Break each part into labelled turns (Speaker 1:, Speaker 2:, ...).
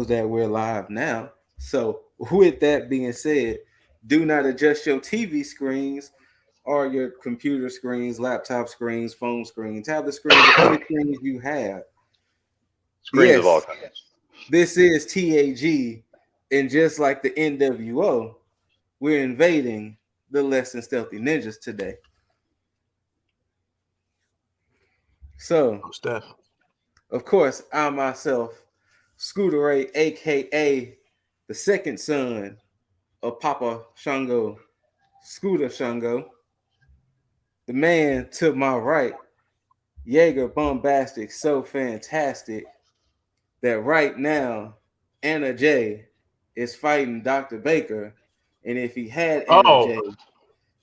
Speaker 1: knows that we're live now. So, with that being said, do not adjust your TV screens or your computer screens, laptop screens, phone screens, tablet screens, or any screens you have.
Speaker 2: Screens of all kinds.
Speaker 1: This is T.A.G. And just like the NWO, we're invading the Less Than Stealthy Ninjas today. So, of course, I myself, ScooterRay, aka the second son of Papa Shango, Scooter Shango, the man to my right, Jaeger Bombastic, so fantastic that right now Anna J is fighting Dr. Baker, and if he had Anna J,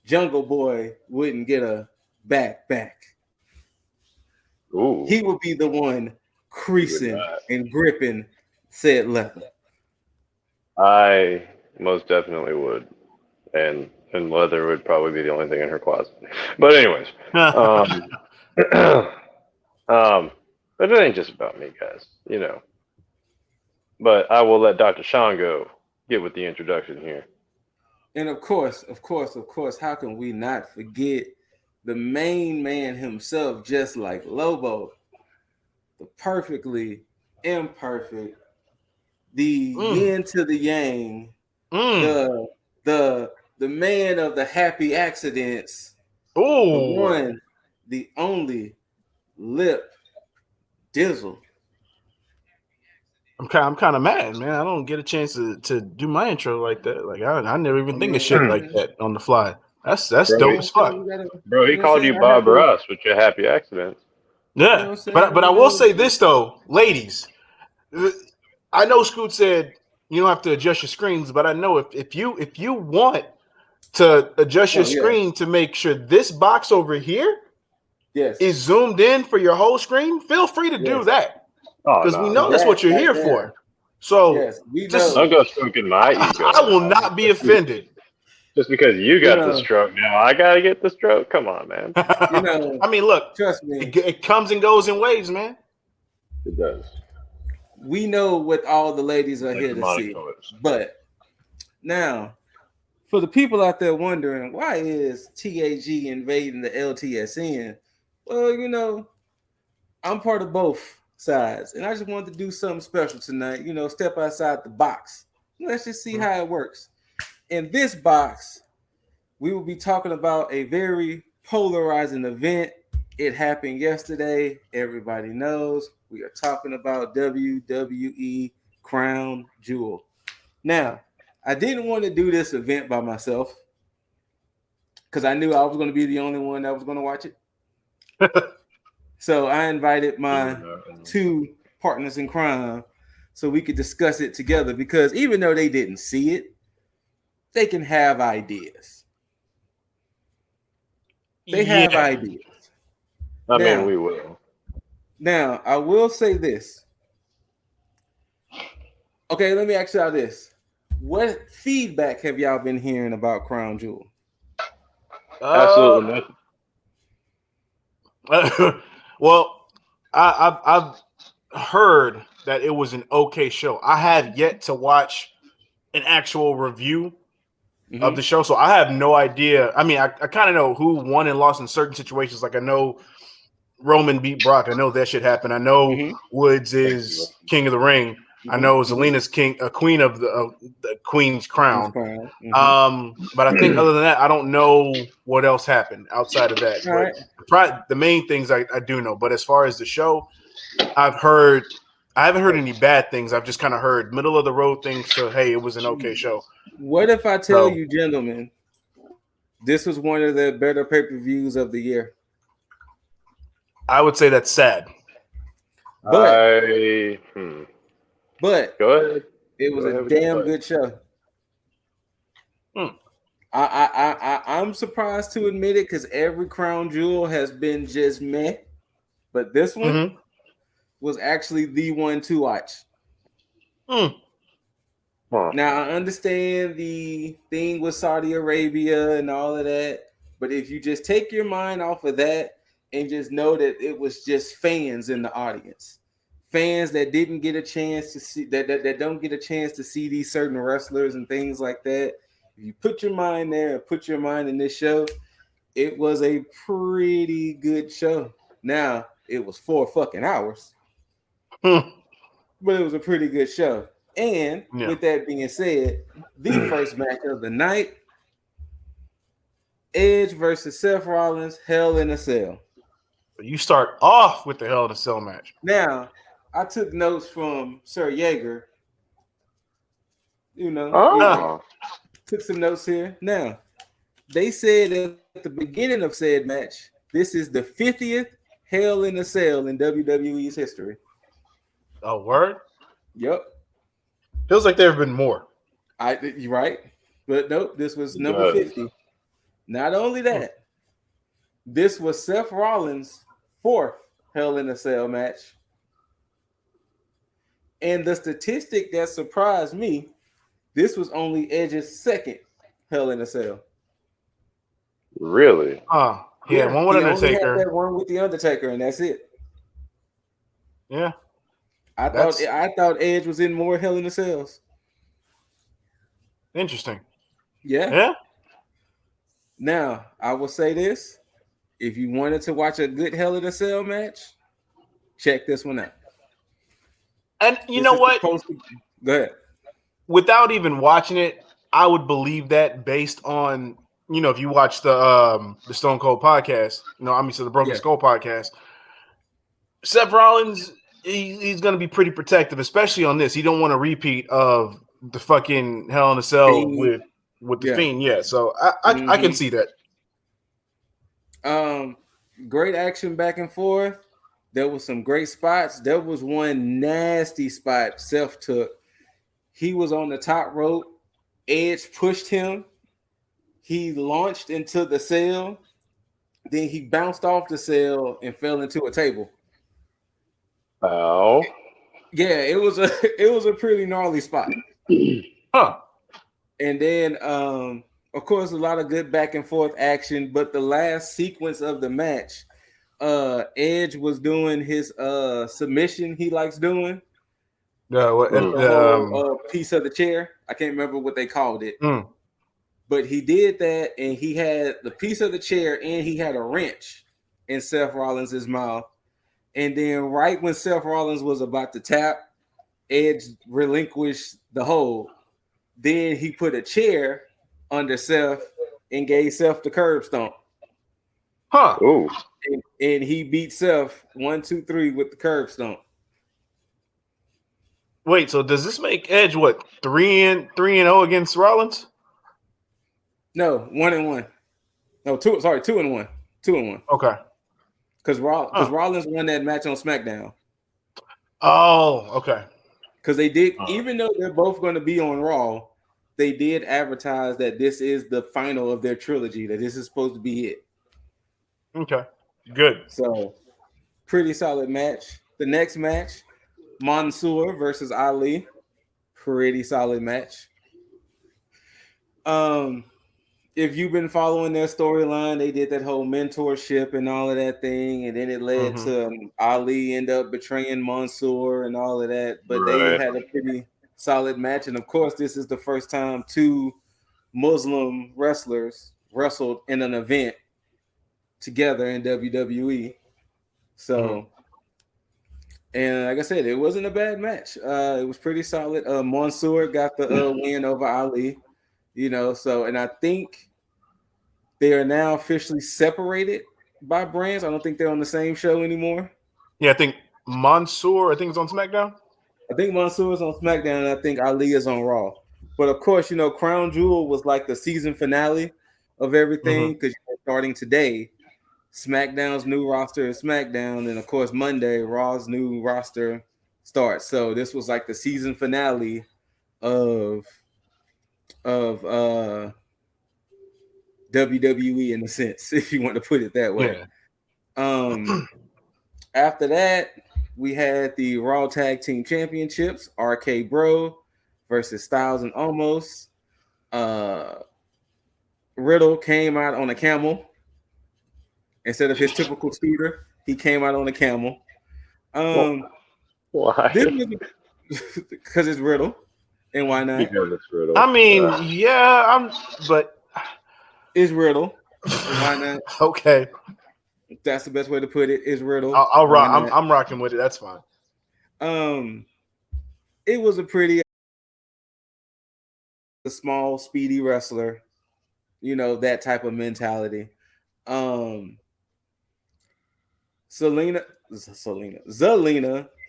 Speaker 1: Jungle Boy wouldn't get a back.
Speaker 2: Ooh.
Speaker 1: He would be the one creasing and gripping said leather.
Speaker 2: I most definitely would, and leather would probably be the only thing in her closet. But anyways, but it ain't just about me, guys. You know. But I will let Dr. Shango get with the introduction here.
Speaker 1: And of course, how can we not forget the main man himself, just like Lobo, the perfectly imperfect, the yin to the yang, the man of the happy accidents, the one, the only, Lip Dizzle.
Speaker 3: I'm kind of mad, man. I don't get a chance to do my intro like that. Like I never even think of shit like that on the fly. That's dope as fuck.
Speaker 2: Bro, he called you Bob Ross with your happy accidents.
Speaker 3: Yeah, but I will say this though, ladies. I know Scoot said you don't have to adjust your screens, but I know if you want to adjust your screen to make sure this box over here is zoomed in for your whole screen, feel free to do that. Because we know that's what you're here for. So just
Speaker 2: don't go stroking my ego.
Speaker 3: I will not be offended.
Speaker 2: Just because you got the stroke now, I gotta get the stroke. Come on, man.
Speaker 3: I mean, look,
Speaker 1: trust me,
Speaker 3: it comes and goes in waves, man.
Speaker 2: It does.
Speaker 1: We know what all the ladies are here to see. But now, for the people out there wondering, why is T.A.G. invading the LTSN? Well, you know, I'm part of both sides, and I just wanted to do something special tonight. You know, step outside the box. Let's just see how it works. In this box, we will be talking about a very polarizing event. It happened yesterday. Everybody knows we are talking about WWE Crown Jewel. Now, I didn't want to do this event by myself because I knew I was going to be the only one that was going to watch it. So I invited my two partners in crime so we could discuss it together, because even though they didn't see it, they can have ideas. They have ideas.
Speaker 2: I mean, we will.
Speaker 1: Now, I will say this. Okay, let me ask y'all this. What feedback have y'all been hearing about Crown Jewel?
Speaker 2: Absolutely
Speaker 3: nothing. Well, I've heard that it was an okay show. I have yet to watch an actual review of the show, so I have no idea. I mean, I kind of know who won and lost in certain situations. Like I know Roman beat Brock. I know that shit happened. I know Woods is king of the ring. I know Zelina's queen of the Queen's Crown. But I think other than that, I don't know what else happened outside of that. But the main things I do know. But as far as the show, I haven't heard any bad things. I've just kind of heard middle of the road things. So hey, it was an okay show.
Speaker 1: What if I tell you, gentlemen, this was one of the better pay-per-views of the year?
Speaker 3: I would say that's sad.
Speaker 1: But
Speaker 2: go ahead.
Speaker 1: It was a damn good show. I'm surprised to admit it, because every Crown Jewel has been just meh, but this one was actually the one to watch. Now, I understand the thing with Saudi Arabia and all of that, but if you just take your mind off of that and just know that it was just fans in the audience, fans that didn't get a chance to see that don't get a chance to see these certain wrestlers and things like that. If you put your mind there and put your mind in this show, it was a pretty good show. Now, it was 4 fucking hours. But it was a pretty good show. And with that being said, the first match of the night, Edge versus Seth Rollins, Hell in a Cell.
Speaker 3: You start off with the Hell in a Cell match.
Speaker 1: Now, I took notes from Sir Yeager. Took some notes here. Now, they said at the beginning of said match, this is the 50th Hell in a Cell in WWE's history.
Speaker 3: Oh, word?
Speaker 1: Yep.
Speaker 3: Feels like there have been more.
Speaker 1: You're right. But nope, this was number 50. Not only that, this was Seth Rollins' 4th Hell in a Cell match. And the statistic that surprised me, this was only Edge's 2nd Hell in a Cell.
Speaker 2: Really?
Speaker 3: Yeah, one with Undertaker.
Speaker 1: Only had that one with the Undertaker, and that's it.
Speaker 3: Yeah.
Speaker 1: I thought Edge was in more Hell in a Cells.
Speaker 3: Interesting.
Speaker 1: Yeah. Now, I will say this. If you wanted to watch a good Hell in a Cell match, check this one out.
Speaker 3: And you know what?
Speaker 1: Go ahead.
Speaker 3: Without even watching it, I would believe that based on, if you watch the Stone Cold podcast, the Broken Skull podcast, Seth Rollins, he's going to be pretty protective, especially on this. He don't want a repeat of the fucking Hell in a Cell with the Fiend. Yeah, so I can see that.
Speaker 1: Great action back and forth. There was some great spots. There was one nasty spot Seth took. He was on the top rope. Edge pushed him. He launched into the cell. Then he bounced off the cell and fell into a table.
Speaker 2: Oh.
Speaker 1: Yeah, it was a pretty gnarly spot. And then of course a lot of good back and forth action, but the last sequence of the match, Edge was doing his submission he likes doing. Piece of the chair. I can't remember what they called it. But he did that, and he had the piece of the chair, and he had a wrench in Seth Rollins' mouth. And then right when Seth Rollins was about to tap, Edge relinquished the hold. Then he put a chair under Seth and gave Seth the curb stomp.
Speaker 2: Ooh.
Speaker 1: And he beat Seth 1, 2, 3 with the curb stomp.
Speaker 3: Wait, so does this make Edge 3-0 against Rollins?
Speaker 1: No, 1-1. No, 2-1. 2-1.
Speaker 3: Okay.
Speaker 1: Because Rollins won that match on SmackDown.
Speaker 3: Oh, okay.
Speaker 1: Because they did, even though they're both going to be on Raw, they did advertise that this is the final of their trilogy, that this is supposed to be it.
Speaker 3: Okay, good.
Speaker 1: So, pretty solid match. The next match, Mansoor versus Ali. Pretty solid match. If you've been following their storyline, they did that whole mentorship and all of that thing, and then it led to Ali end up betraying Mansoor and all of that. But they had a pretty solid match, and of course, this is the first time 2 Muslim wrestlers wrestled in an event together in WWE. So, and like I said, it wasn't a bad match. It was pretty solid. Mansoor got the win over Ali. So, and I think they are now officially separated by brands. I don't think they're on the same show anymore.
Speaker 3: Yeah, I think Mansoor, is on SmackDown.
Speaker 1: I think Mansoor is on SmackDown, and I think Ali is on Raw. But of course, Crown Jewel was like the season finale of everything, because starting today, SmackDown's new roster is SmackDown, and of course, Monday, Raw's new roster starts. So this was like the season finale of WWE in a sense, if you want to put it that way. Yeah. After that, we had the Raw Tag Team Championships, RK Bro versus Styles and Omos. Riddle came out on a camel instead of his typical scooter. He came out on a camel.
Speaker 2: Why?
Speaker 1: Because it's Riddle, and why not?
Speaker 2: Because it's Riddle.
Speaker 3: I mean, yeah, but
Speaker 1: it's Riddle, and why not?
Speaker 3: Okay,
Speaker 1: that's the best way to put it. Is Riddle.
Speaker 3: I'll rock. I'm rocking with it. That's fine.
Speaker 1: It was a small, speedy wrestler. You know, that type of mentality. Zelina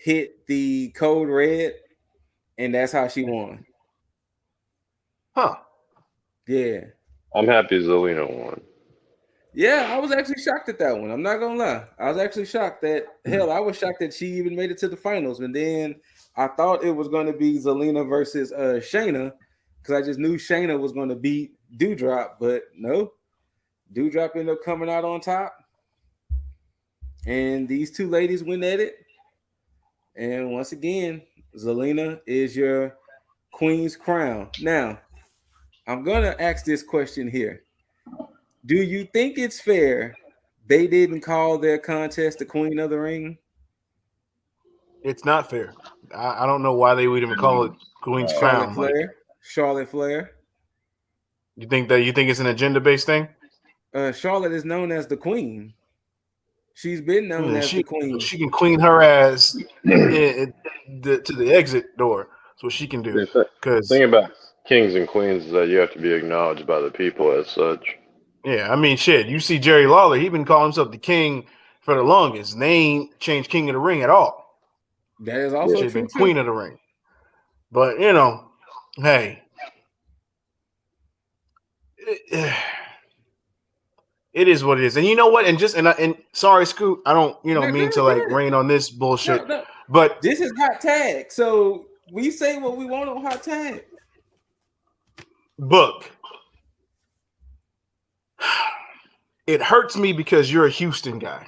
Speaker 1: hit the code red, and that's how she won.
Speaker 3: Huh.
Speaker 1: Yeah.
Speaker 2: I'm happy Zelina won.
Speaker 1: Yeah, I was actually shocked at that one. I'm not gonna lie. I was actually shocked that I was shocked that she even made it to the finals. And then I thought it was gonna be Zelina versus Shayna, because I just knew Shayna was gonna beat Doudrop, but no. Doudrop ended up coming out on top. And these two ladies went at it. And once again, Zelina is your queen's crown. Now, I'm going to ask this question here. Do you think it's fair they didn't call their contest the Queen of the Ring?
Speaker 3: It's not fair. I don't know why they would even call it Queen's Crown.
Speaker 1: Charlotte Flair.
Speaker 3: You think it's an agenda-based thing?
Speaker 1: Charlotte is known as the Queen. She's been known as the Queen.
Speaker 3: She can clean her ass to the exit door. That's what she can do.
Speaker 2: The thing about kings and queens is that you have to be acknowledged by the people as such.
Speaker 3: Yeah, I mean, shit. You see Jerry Lawler, he been calling himself the king for the longest. They ain't changed King of the Ring at all.
Speaker 1: That is also true.
Speaker 3: Been Queen of the Ring. But, you know, hey. It is what it is. And you know what? And sorry, Scoot, I don't, mean to rain on this bullshit. No. But
Speaker 1: this is Hot Tag. So we say what we want on Hot Tag.
Speaker 3: Book. It hurts me because you're a Houston guy.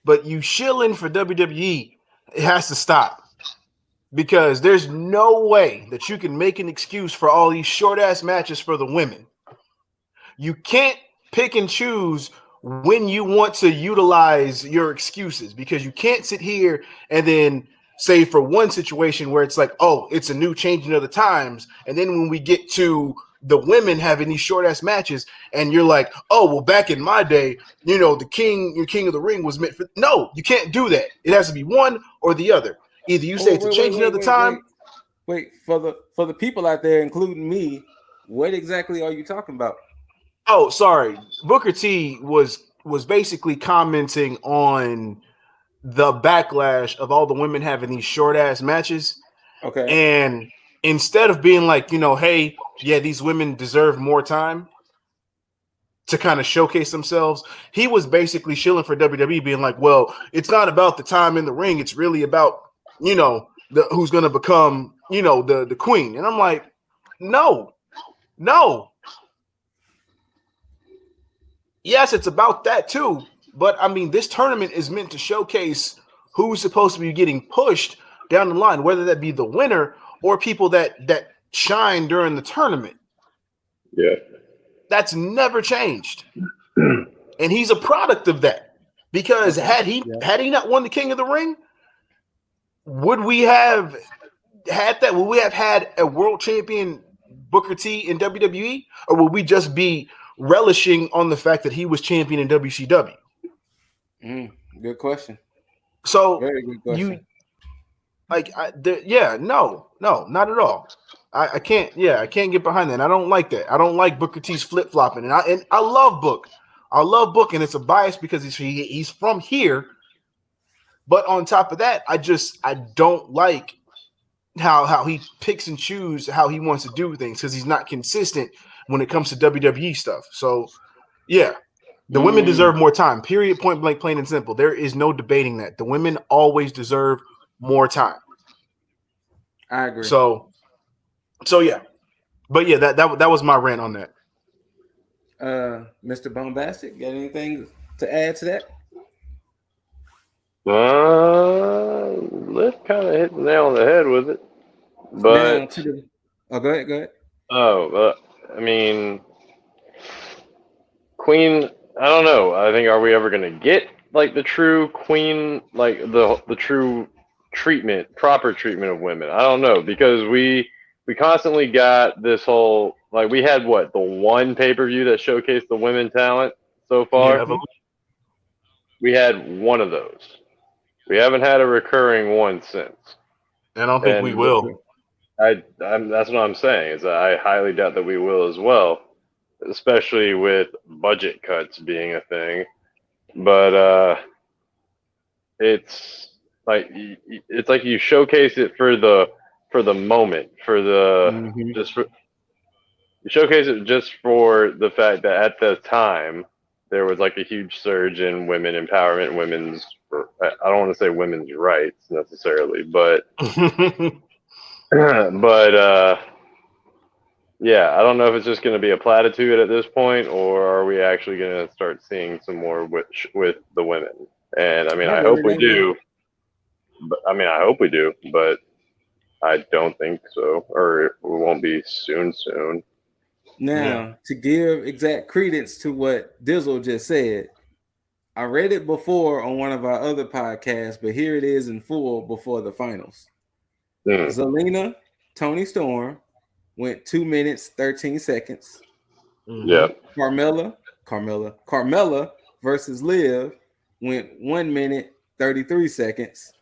Speaker 3: But you shilling for WWE, it has to stop. Because there's no way that you can make an excuse for all these short-ass matches for the women. You can't pick and choose when you want to utilize your excuses, because you can't sit here and then say for one situation where it's like, oh, it's a new changing of the times. And then when we get to the women having these short ass matches and you're like, oh, well, back in my day, your King of the Ring was meant for. No, you can't do that. It has to be one or the other. Either you say it's a changing of the time.
Speaker 1: Wait, for the people out there, including me, what exactly are you talking about?
Speaker 3: Oh, sorry. Booker T was basically commenting on the backlash of all the women having these short ass matches.
Speaker 1: Okay.
Speaker 3: And instead of being like, hey, yeah, these women deserve more time to kind of showcase themselves, he was basically shilling for WWE, being like, well, it's not about the time in the ring. It's really about, who's going to become, the queen. And I'm like, no. Yes, it's about that too. But I mean, this tournament is meant to showcase who's supposed to be getting pushed down the line, whether that be the winner or people that shine during the tournament.
Speaker 2: Yeah.
Speaker 3: That's never changed. And he's a product of that. Because had he not won the King of the Ring, would we have had that? Would we have had a world champion Booker T in WWE? Or would we just be relishing on the fact that he was champion in WCW?
Speaker 1: Good question.
Speaker 3: So
Speaker 1: very good question.
Speaker 3: No, not at all. I can't get behind that. I don't like that. I don't like Booker T's flip flopping, and I love Book. I love Book, and it's a bias because he's from here. But on top of that, I don't like how he picks and chooses how he wants to do things, because he's not consistent when it comes to WWE stuff. So, yeah, the women deserve more time. Period. Point blank, plain and simple. There is no debating that. The women always deserve more time.
Speaker 1: I agree.
Speaker 3: So yeah. But yeah, that was my rant on that.
Speaker 1: Mr. Bombastic, got anything to add to that?
Speaker 2: Let's kind of hit the nail on the head with it. But
Speaker 1: go ahead.
Speaker 2: I mean, Queen, I don't know. I think, are we ever going to get like the true queen, like the true proper treatment of women. I don't know, because we constantly got this whole, like, we had the one pay-per-view that showcased the women talent so far.
Speaker 3: Yeah,
Speaker 2: we had one of those. We haven't had a recurring one since.
Speaker 3: I don't think we will.
Speaker 2: That's what I'm saying, is that I highly doubt that we will as well, especially with budget cuts being a thing. But it's like you showcase it for the moment, you showcase it just for the fact that at the time there was like a huge surge in women empowerment, I don't want to say women's rights necessarily, but but yeah, I don't know if it's just going to be a platitude at this point, or are we actually going to start seeing some more with the women? And I mean, I hope we do. But I don't think so, or it won't be soon.
Speaker 1: Now, to give exact credence to what Dizzle just said, I read it before on one of our other podcasts, but here it is in full before the finals. Zelina, Toni Storm went 2 minutes 13 seconds.
Speaker 2: Yeah.
Speaker 1: Carmella versus Liv went 1 minute 33 seconds.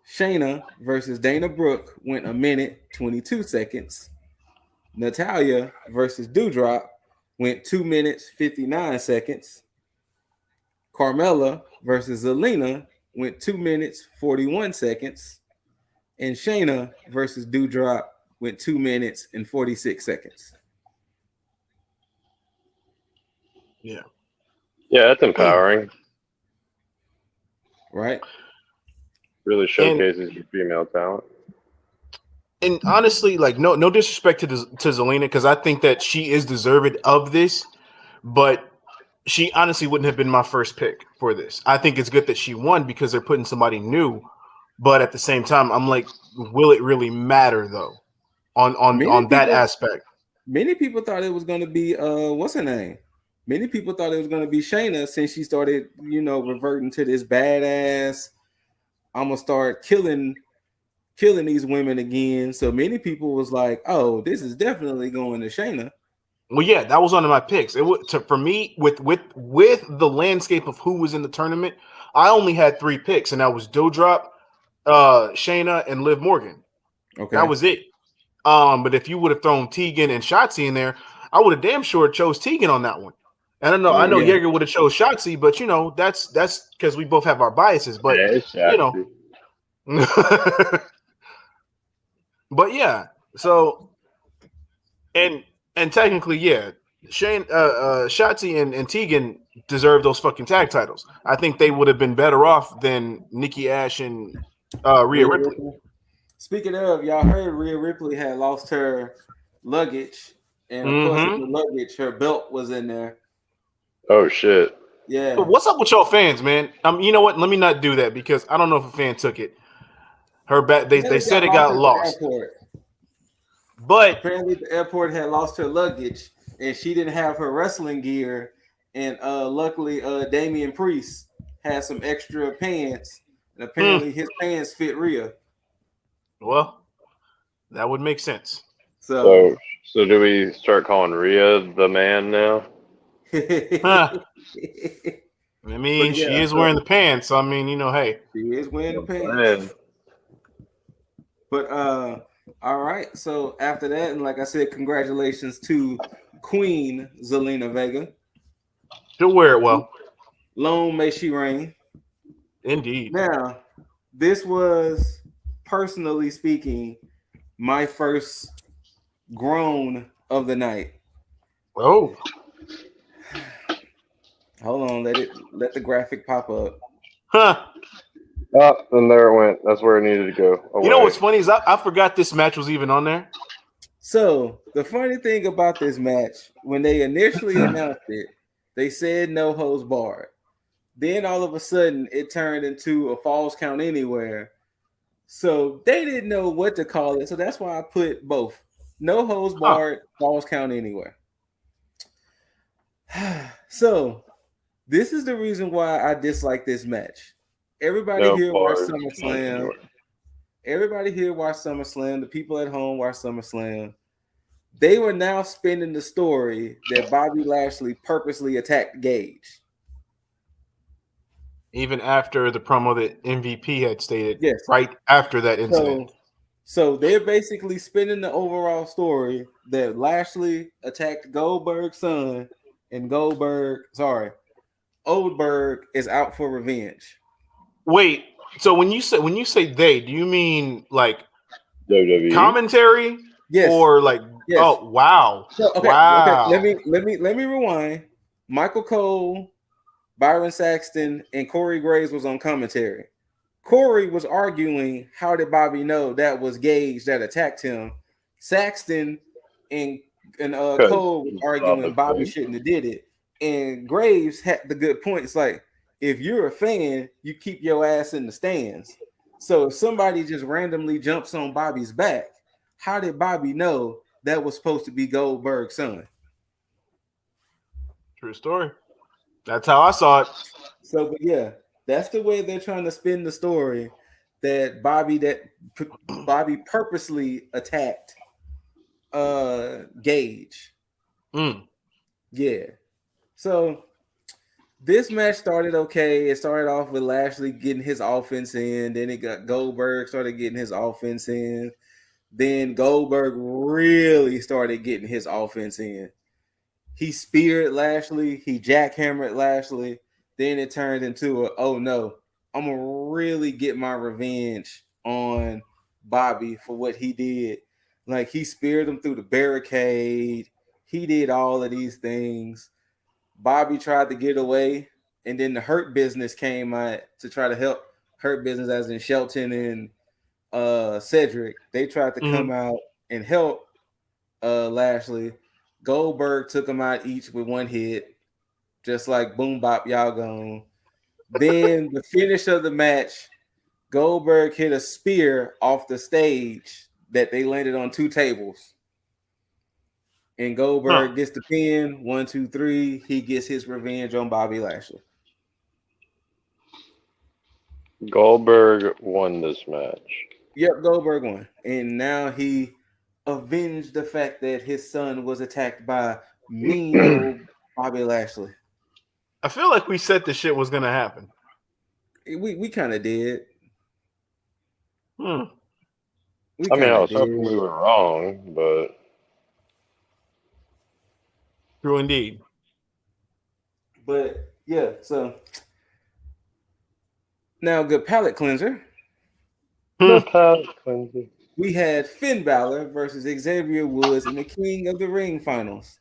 Speaker 1: Shayna versus Dana Brooke went 1 minute 22 seconds. Natalya versus Doudrop went 2 minutes 59 seconds. Carmella versus Zelina went 2 minutes 41 seconds. And Shayna versus Doudrop went 2 minutes and 46 seconds.
Speaker 3: Yeah,
Speaker 2: that's empowering.
Speaker 1: Right?
Speaker 2: Really showcases your female talent.
Speaker 3: And honestly, like, no disrespect to Zelina, because I think that she is deserving of this, but she honestly wouldn't have been my first pick for this. I think it's good that she won because they're putting somebody new, but at the same time, I'm like, will it really matter though? On that aspect.
Speaker 1: Many people thought it was going to be what's her name? Many people thought it was going to be Shayna, since she started, reverting to this badass, I'm gonna start killing these women again. So many people was like, "Oh, this is definitely going to Shayna."
Speaker 3: Well, yeah, that was one of my picks. For me, with the landscape of who was in the tournament, I only had 3 picks, and that was Doudrop, Shayna, and Liv Morgan.
Speaker 1: Okay, that
Speaker 3: was it. But if you would have thrown Tegan and Shotzi in there, I would have damn sure chose Tegan on that one. And I know Jaeger would have chose Shotzi, but that's because we both have our biases. But but yeah. So and technically, yeah, Shotzi and Tegan deserve those fucking tag titles. I think they would have been better off than Nikki Ash and Rhea Ripley.
Speaker 1: Speaking of, y'all heard Rhea Ripley had lost her luggage, and of course, in the luggage, her belt was in there.
Speaker 2: Oh shit!
Speaker 1: Yeah.
Speaker 3: What's up with y'all fans, man? You know what? Let me not do that, because I don't know if a fan took it. They said it got lost. But
Speaker 1: apparently, the airport had lost her luggage, and she didn't have her wrestling gear. And luckily, Damian Priest had some extra pants, and apparently his pants fit Rhea.
Speaker 3: Well, that would make sense.
Speaker 2: So do we start calling Rhea the man now?
Speaker 3: I mean, she is wearing the pants. So, I mean, hey.
Speaker 1: She is wearing the pants. But all right. So after that, and like I said, congratulations to Queen Zelina Vega.
Speaker 3: She'll wear it well.
Speaker 1: Long may she reign.
Speaker 3: Indeed.
Speaker 1: Now, this was, personally speaking, my first groan of the night.
Speaker 3: Oh.
Speaker 1: Hold on, let the graphic pop up.
Speaker 3: Huh.
Speaker 2: Oh, and there it went. That's where it needed to go. Away.
Speaker 3: You know what's funny is I forgot this match was even on there.
Speaker 1: So the funny thing about this match, when they initially announced it, they said no holds barred. Then all of a sudden it turned into a Falls Count Anywhere. So they didn't know what to call it. So that's why I put both. No holds barred, Falls Count Anywhere. So This is the reason why I dislike this match. Everybody
Speaker 2: No
Speaker 1: here watched
Speaker 2: bars, Michael
Speaker 1: SummerSlam.
Speaker 2: Jordan.
Speaker 1: Everybody here watched SummerSlam. The people at home watched SummerSlam. They were now spinning the story that Bobby Lashley purposely attacked Gage.
Speaker 3: Even after the promo that MVP had stated,
Speaker 1: Yes.
Speaker 3: right after that incident.
Speaker 1: So they're basically spinning the overall story that Lashley attacked Goldberg's son, and Oldberg is out for revenge.
Speaker 3: Wait, so when you say they, do you mean like
Speaker 2: WWE
Speaker 3: commentary?
Speaker 1: Yes.
Speaker 3: Or like oh wow.
Speaker 1: So, okay,
Speaker 3: wow.
Speaker 1: Okay. Let me rewind. Michael Cole, Byron Saxton, and Corey Graves was on commentary. Corey was arguing, how did Bobby know that was Gage that attacked him? Saxton and Cole was arguing Bobby shouldn't have did it. And Graves had the good point. It's like, if you're a fan, you keep your ass in the stands. So if somebody just randomly jumps on Bobby's back, how did Bobby know that was supposed to be Goldberg's son?
Speaker 3: True story. That's how I saw it.
Speaker 1: So, but yeah, that's the way they're trying to spin the story, that Bobby purposely attacked Gage. Yeah. So this match started okay. It started off with Lashley getting his offense in. Then it got Goldberg started getting his offense in. Then Goldberg really started getting his offense in. He speared Lashley. He jackhammered Lashley. Then it turned into oh no, I'm going to really get my revenge on Bobby for what he did. Like, he speared him through the barricade. He did all of these things. Bobby tried to get away, and then the Hurt Business came out to try to help. Hurt Business, as in Shelton and Cedric. They tried to come out and help Lashley. Goldberg took them out each with one hit, just like boom bop, y'all gone. Then the finish of the match, Goldberg hit a spear off the stage that they landed on two tables. And Goldberg gets the pin. 1, 2, 3. He gets his revenge on Bobby Lashley.
Speaker 2: Goldberg won this match.
Speaker 1: Yep, Goldberg won. And now he avenged the fact that his son was attacked by mean old Bobby Lashley.
Speaker 3: I feel like we said this shit was going to happen.
Speaker 1: We kind of did.
Speaker 2: I was hoping we were wrong, but...
Speaker 3: True indeed.
Speaker 1: But, yeah, so... Now, good palate cleanser.
Speaker 2: Good palate cleanser.
Speaker 1: We had Finn Balor versus Xavier Woods in the King of the Ring finals.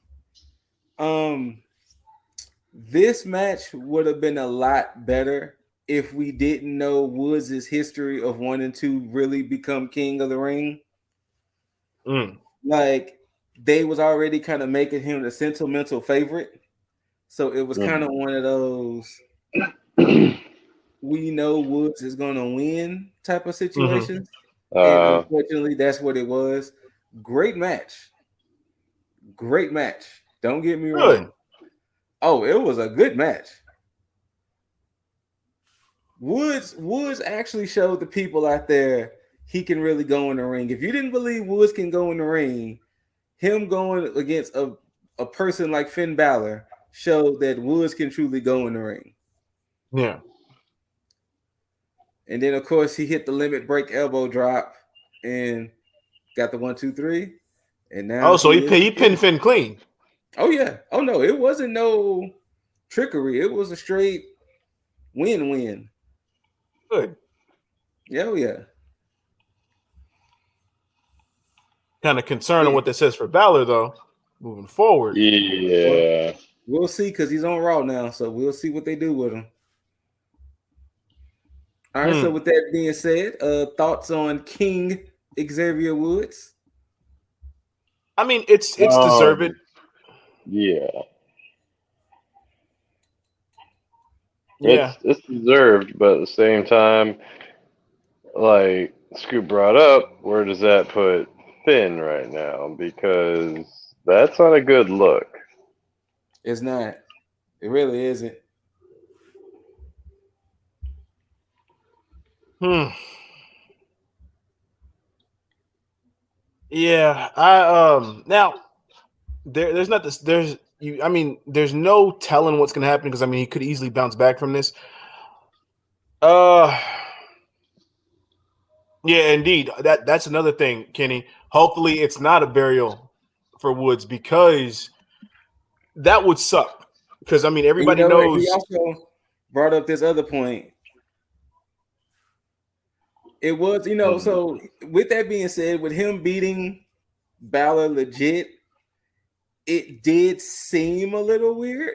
Speaker 1: This match would have been a lot better if we didn't know Woods' history of wanting to really become King of the Ring. Like, they was already kind of making him the sentimental favorite. So it was kind of one of those we know Woods is going to win type of situations. And unfortunately, that's what it was. Great match. Don't get me wrong. Oh, it was a good match. Woods actually showed the people out there he can really go in the ring. If you didn't believe Woods can go in the ring, him going against a person like Finn Balor showed that Woods can truly go in the ring.
Speaker 3: Yeah.
Speaker 1: And then, of course, he hit the limit break elbow drop and got the 1, 2, 3. And now
Speaker 3: so he pinned Finn clean.
Speaker 1: Oh, yeah. Oh, no, it wasn't no trickery. It was a straight win-win.
Speaker 3: Good.
Speaker 1: Oh, yeah.
Speaker 3: Kind of concerned on what this says for Balor, though, moving forward.
Speaker 2: Yeah.
Speaker 1: We'll see, because he's on Raw now, so we'll see what they do with him. All right, so with that being said, thoughts on King Xavier Woods?
Speaker 3: I mean, it's deserved.
Speaker 2: Yeah.
Speaker 3: Yeah.
Speaker 2: It's deserved, but at the same time, like Scoop brought up, where does that put Finn right now? Because that's not a good look.
Speaker 1: It's not. It really isn't.
Speaker 3: Yeah, now there's not this there's you I mean there's no telling what's gonna happen because I mean he could easily bounce back from this. Yeah, indeed. That's another thing, Kenny. Hopefully it's not a burial for Woods because that would suck. Because I mean everybody knows
Speaker 1: he also brought up this other point. It was, so with that being said, with him beating Balor legit, it did seem a little weird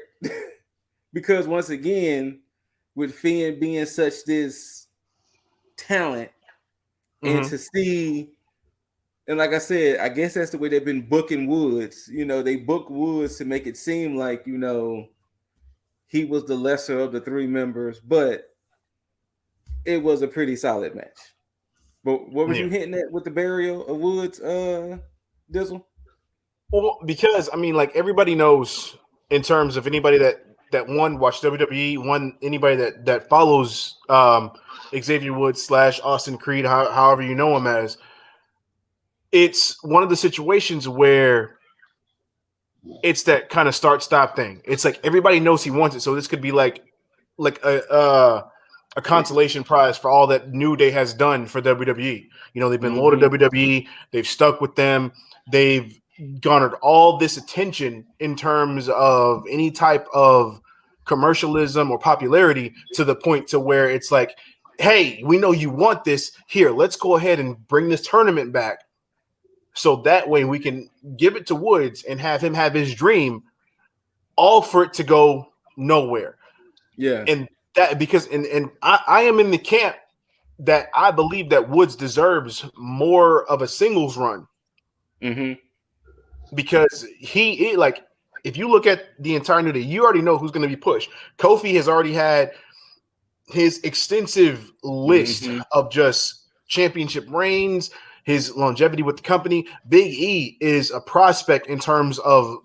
Speaker 1: because once again, with Finn being such this talent, and to see, and like I said, I guess that's the way they've been booking Woods. They book Woods to make it seem like he was the lesser of the three members, but it was a pretty solid match. But what were you hitting at with the burial of Woods, Dizzle?
Speaker 3: Well, because I mean, like everybody knows, in terms of anybody that watch WWE, anybody that follows Xavier Woods / Austin Creed, however you know him as, it's one of the situations where it's that kind of start-stop thing. It's like everybody knows he wants it, so this could be like a consolation prize for all that New Day has done for WWE. They've been loyal to WWE. They've stuck with them. They've garnered all this attention in terms of any type of commercialism or popularity to the point to where it's like, hey, we know you want this. Here, let's go ahead and bring this tournament back. So that way we can give it to Woods and have him have his dream, all for it to go nowhere.
Speaker 1: Yeah.
Speaker 3: And that because I am in the camp that I believe that Woods deserves more of a singles run. Because he like, if you look at the entire New Day, you already know who's going to be pushed. Kofi has already had his extensive list of just championship reigns, his longevity with the company. Big E is a prospect in terms of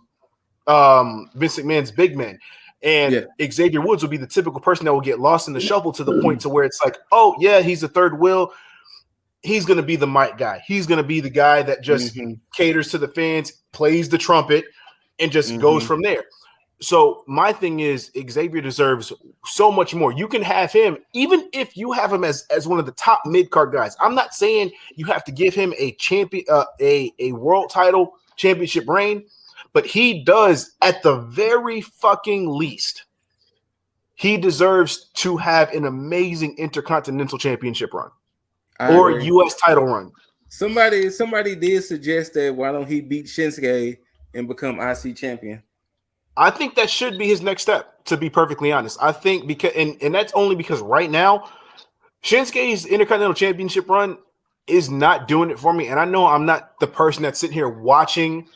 Speaker 3: Vince McMahon's big man. And Xavier Woods will be the typical person that will get lost in the shuffle to the point to where it's like, oh, yeah, he's the third wheel. He's going to be the mic guy. He's going to be the guy that just caters to the fans, plays the trumpet, and just goes from there. So my thing is Xavier deserves so much more. You can have him, even if you have him as one of the top mid-card guys. I'm not saying you have to give him a champion, a world title championship reign, but he does at the very fucking least. He deserves to have an amazing intercontinental championship run or U.S. title run.
Speaker 1: Somebody did suggest that why don't he beat Shinsuke and become IC champion?
Speaker 3: I think that should be his next step, to be perfectly honest. I think because and that's only because right now Shinsuke's Intercontinental Championship run is not doing it for me. And I know I'm not the person that's sitting here watching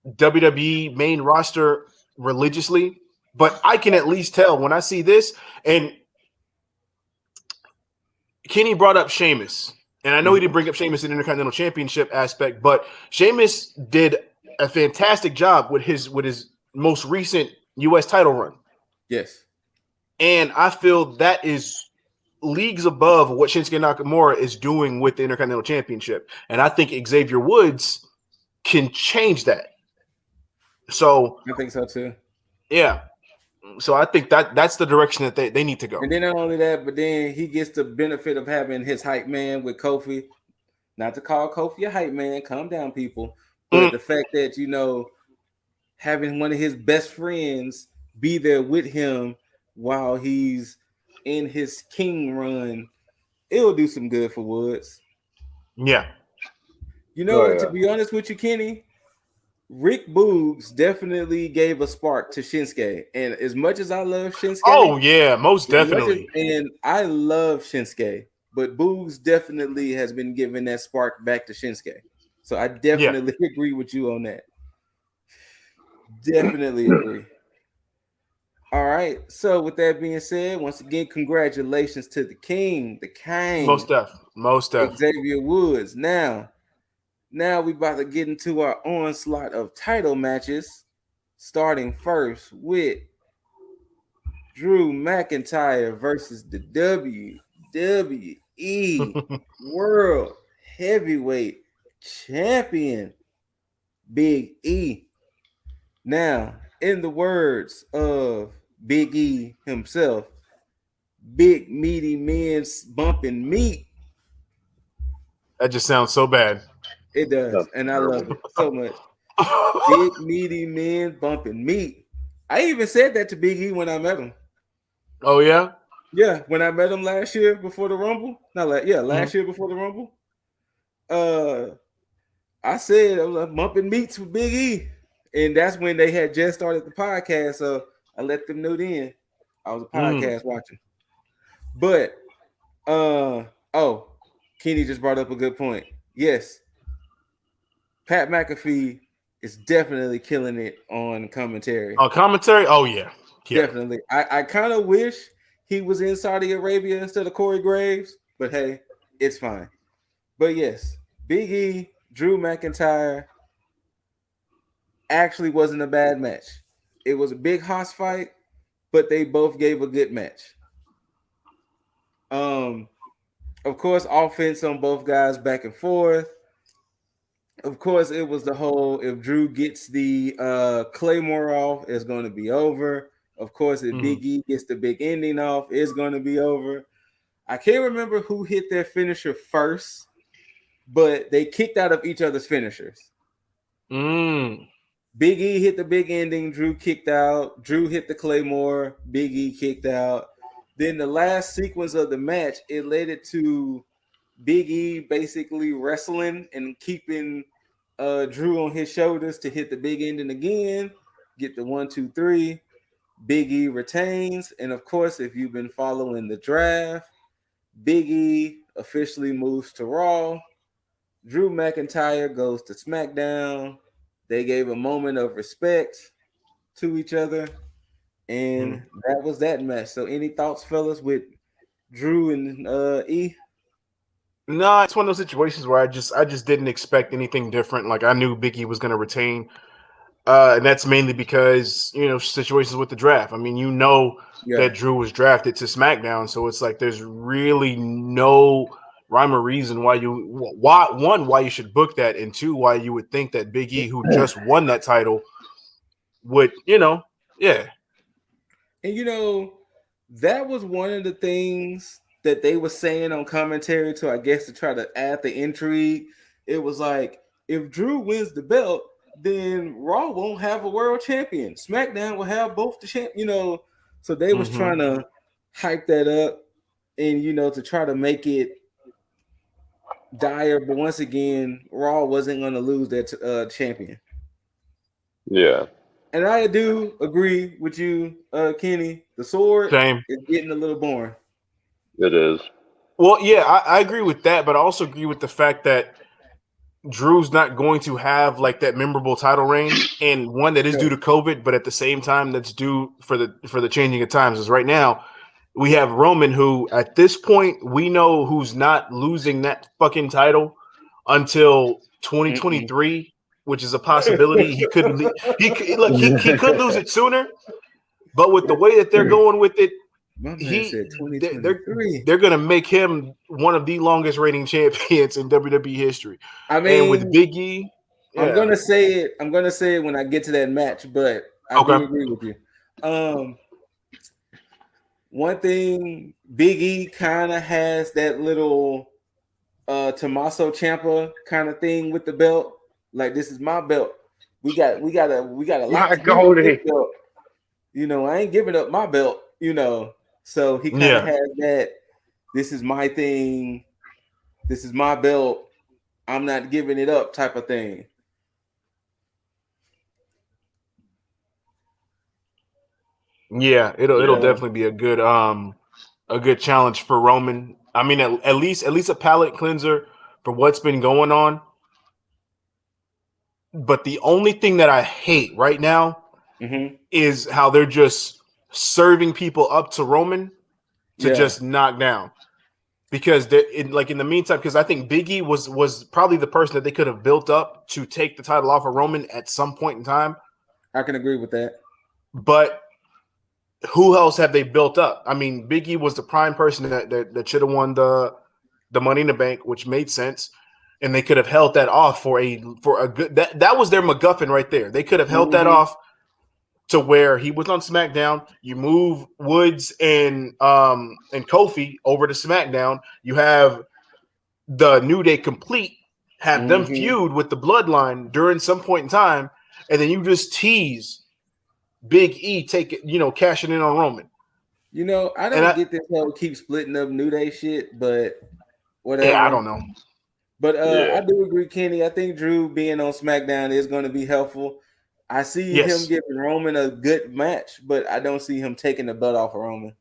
Speaker 3: WWE main roster religiously, but I can at least tell when I see this. And Kenny brought up Sheamus, and I know he didn't bring up Sheamus in the Intercontinental Championship aspect, but Sheamus did a fantastic job with his most recent U.S. title run.
Speaker 1: Yes.
Speaker 3: And I feel that is leagues above what Shinsuke Nakamura is doing with the Intercontinental Championship. And I think Xavier Woods can change that. So
Speaker 1: I think so too.
Speaker 3: Yeah. So I think that's the direction that they need to go.
Speaker 1: And then not only that, but then he gets the benefit of having his hype man with Kofi. Not to call Kofi a hype man, calm down, people. But the fact that, having one of his best friends be there with him while he's in his king run, it'll do some good for Woods.
Speaker 3: Yeah.
Speaker 1: To be honest with you, Kenny, Rick Boogs definitely gave a spark to Shinsuke. And as much as I love Shinsuke.
Speaker 3: Oh, yeah, most definitely.
Speaker 1: And I love Shinsuke, but Boogs definitely has been giving that spark back to Shinsuke. So I definitely agree with you on that. Definitely agree. All right. So with that being said, once again, congratulations to the king.
Speaker 3: Most definitely.
Speaker 1: Xavier Woods. Now we about to get into our onslaught of title matches, starting first with Drew McIntyre versus the WWE World Heavyweight Champion, Big E. Now, in the words of Big E himself, big meaty men's bumping meat.
Speaker 3: That just sounds so bad.
Speaker 1: It does,
Speaker 2: That's
Speaker 1: and
Speaker 2: terrible.
Speaker 1: I love it so much. Big meaty men bumping meat. I even said that to Big E when I met him.
Speaker 3: Oh yeah,
Speaker 1: Yeah, when I met him last year before the Rumble. Last year before the Rumble. I said I was like bumping meats with Big E, and that's when they had just started the podcast. So I let them know then I was a podcast watching. But Kenny just brought up a good point. Yes, Pat McAfee is definitely killing it on commentary.
Speaker 3: on commentary. Oh yeah.
Speaker 1: Definitely. I kind of wish he was in Saudi Arabia instead of Corey Graves, but hey, it's fine. But yes, Big E, Drew McIntyre actually wasn't a bad match. It was a big hoss fight, but they both gave a good match. Of course, offense on both guys back and forth. Of course, it was the whole if Drew gets the Claymore off, it's going to be over. Of course, if Big E gets the big ending off, it's going to be over. I can't remember who hit their finisher first, but they kicked out of each other's finishers. Big E hit the big ending. Drew kicked out. Drew hit the Claymore. Big E kicked out. Then the last sequence of the match, it led it to Big E basically wrestling and keeping Drew on his shoulders to hit the big ending again, get the 1, 2, 3. Big E retains. And of course, if you've been following the draft, Big E officially moves to Raw. Drew McIntyre goes to SmackDown. They gave a moment of respect to each other. And that was that match. So any thoughts, fellas, with Drew and E?
Speaker 3: No, it's one of those situations where I just didn't expect anything different. Like I knew Big E was going to retain. And that's mainly because, situations with the draft. I mean, that Drew was drafted to SmackDown, so it's like there's really no rhyme or reason why you should book that, and two, why you would think that Big E, who just won that title, would, yeah.
Speaker 1: And that was one of the things that they were saying on commentary to, I guess, to try to add the intrigue. It was like, if Drew wins the belt, then Raw won't have a world champion. SmackDown will have both the champ, So they was trying to hype that up and, to try to make it dire. But once again, Raw wasn't going to lose their champion.
Speaker 2: Yeah.
Speaker 1: And I do agree with you, Kenny. The sword is getting a little boring.
Speaker 2: It is.
Speaker 3: Well, yeah, I agree with that, but I also agree with the fact that Drew's not going to have like that memorable title reign, and one that is due to COVID, but at the same time that's due for the changing of times. Is right now we have Roman, who at this point we know who's not losing that fucking title until 2023, which is a possibility. He could lose it sooner, but with the way that they're going with it, they're going to make him one of the longest reigning champions in WWE history. I mean, and with Big E,
Speaker 1: I'm going to say it. I'm going to say it when I get to that match, but I do agree with you. One thing, Big E kind of has that little Tommaso Ciampa kind of thing with the belt. Like, this is my belt. We got a lot to do with this belt. I ain't giving up my belt. So he kind of has that. This is my thing. This is my belt. I'm not giving it up type of thing.
Speaker 3: Yeah, it'll definitely be a good challenge for Roman. I mean, at least a palate cleanser for what's been going on. But the only thing that I hate right now is how they're just serving people up to Roman to just knock down. Because in the meantime, because I think Big E was probably the person that they could have built up to take the title off of Roman at some point in time.
Speaker 1: I can agree with that.
Speaker 3: But who else have they built up? I mean, Big E was the prime person that should have won the Money in the Bank, which made sense, and they could have held that off for a good. That was their MacGuffin right there. They could have held that off to where he was on SmackDown. You move Woods and Kofi over to SmackDown. You have the New Day complete. Have them feud with the Bloodline during some point in time, and then you just tease Big E cashing in on Roman.
Speaker 1: I don't get this whole keep splitting up New Day shit, but whatever.
Speaker 3: Yeah, I don't know.
Speaker 1: But I do agree, Kenny. I think Drew being on SmackDown is going to be helpful. I see him giving Roman a good match, but I don't see him taking the belt off of Roman.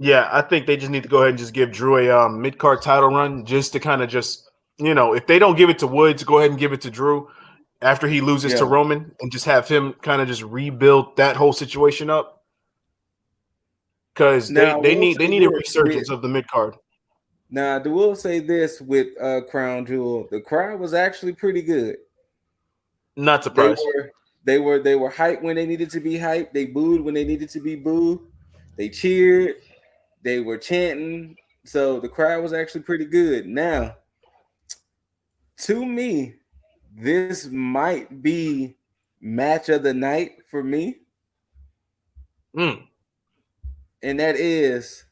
Speaker 3: Yeah, I think they just need to go ahead and just give Drew a mid-card title run just to kind of if they don't give it to Woods, go ahead and give it to Drew after he loses to Roman and just have him kind of just rebuild that whole situation up. Because they need a resurgence of the mid-card.
Speaker 1: Now, I will say this with Crown Jewel. The crowd was actually pretty good.
Speaker 3: Not surprised.
Speaker 1: They were hyped when they needed to be hyped. They booed when they needed to be booed. They cheered. They were chanting. So the crowd was actually pretty good. Now, to me, this might be match of the night for me. And that is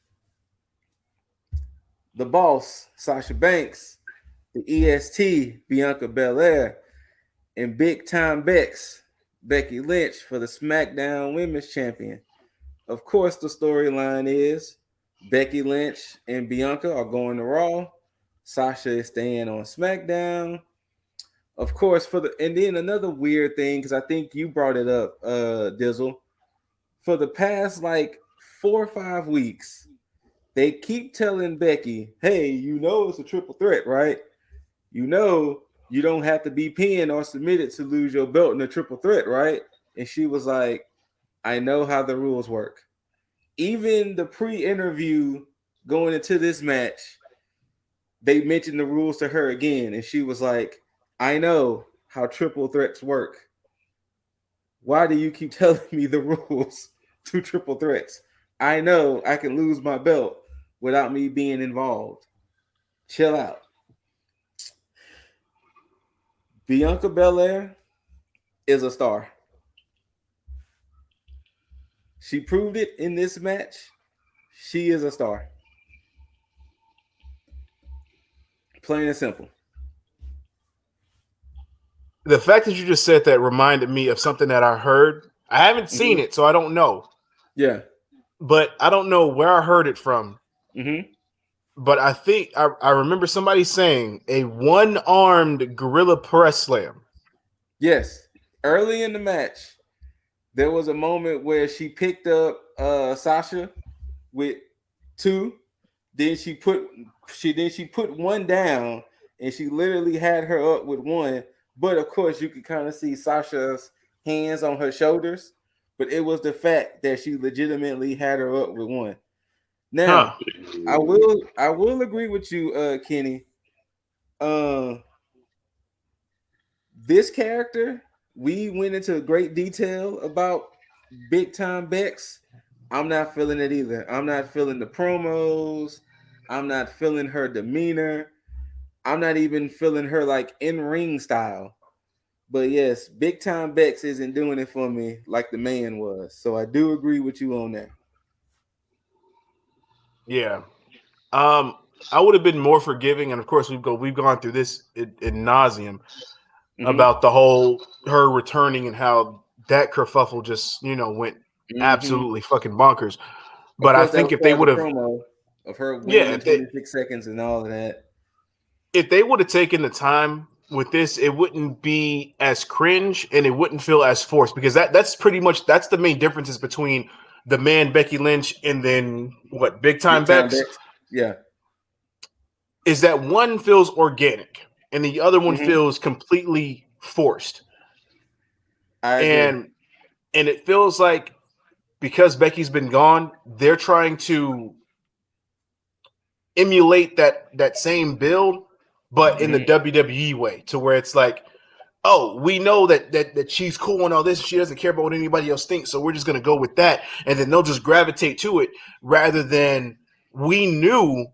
Speaker 1: the boss, Sasha Banks, the EST, Bianca Belair, and Big Time Bex, Becky Lynch for the SmackDown Women's Champion. Of course, the storyline is Becky Lynch and Bianca are going to Raw. Sasha is staying on SmackDown. Of course, and then another weird thing, because I think you brought it up, Dizzle. For the past 4 or 5 weeks, they keep telling Becky, hey, it's a triple threat, right? You don't have to be pinned or submitted to lose your belt in a triple threat, right? And she was like, I know how the rules work. Even the pre-interview going into this match, they mentioned the rules to her again. And she was like, I know how triple threats work. Why do you keep telling me the rules to triple threats? I know I can lose my belt without me being involved. Chill out. Bianca Belair is a star. She proved it in this match. She is a star. Plain and simple.
Speaker 3: The fact that you just said that reminded me of something that I heard. I haven't seen it, so I don't know.
Speaker 1: Yeah.
Speaker 3: But I don't know where I heard it from. But I think I remember somebody saying a one-armed gorilla press slam.
Speaker 1: Yes. Early in the match, there was a moment where she picked up Sasha with 2. Then she put one down, and she literally had her up with 1. But of course, you could kind of see Sasha's hands on her shoulders. But it was the fact that she legitimately had her up with 1. Now, I will agree with you, Kenny. This character, we went into great detail about Big Time Bex. I'm not feeling it either. I'm not feeling the promos. I'm not feeling her demeanor. I'm not even feeling her in-ring style. But yes, Big Time Bex isn't doing it for me like the man was. So I do agree with you on that.
Speaker 3: Yeah. I would have been more forgiving, and of course we've gone through this in nauseum about the whole her returning and how that kerfuffle just went absolutely fucking bonkers. But I think if they would have
Speaker 1: promo of her winning in 26 seconds and all of that,
Speaker 3: if they would have taken the time with this, it wouldn't be as cringe and it wouldn't feel as forced, because that's pretty much the main differences between the man Becky Lynch and then Big Time Bex.
Speaker 1: Yeah.
Speaker 3: Is that one feels organic and the other one feels completely forced.
Speaker 1: I agree.
Speaker 3: And it feels like because Becky's been gone, they're trying to emulate that same build, but in the WWE way, to where it's like oh, we know that she's cool and all this. She doesn't care about what anybody else thinks, so we're just gonna go with that, and then they'll just gravitate to it rather than we knew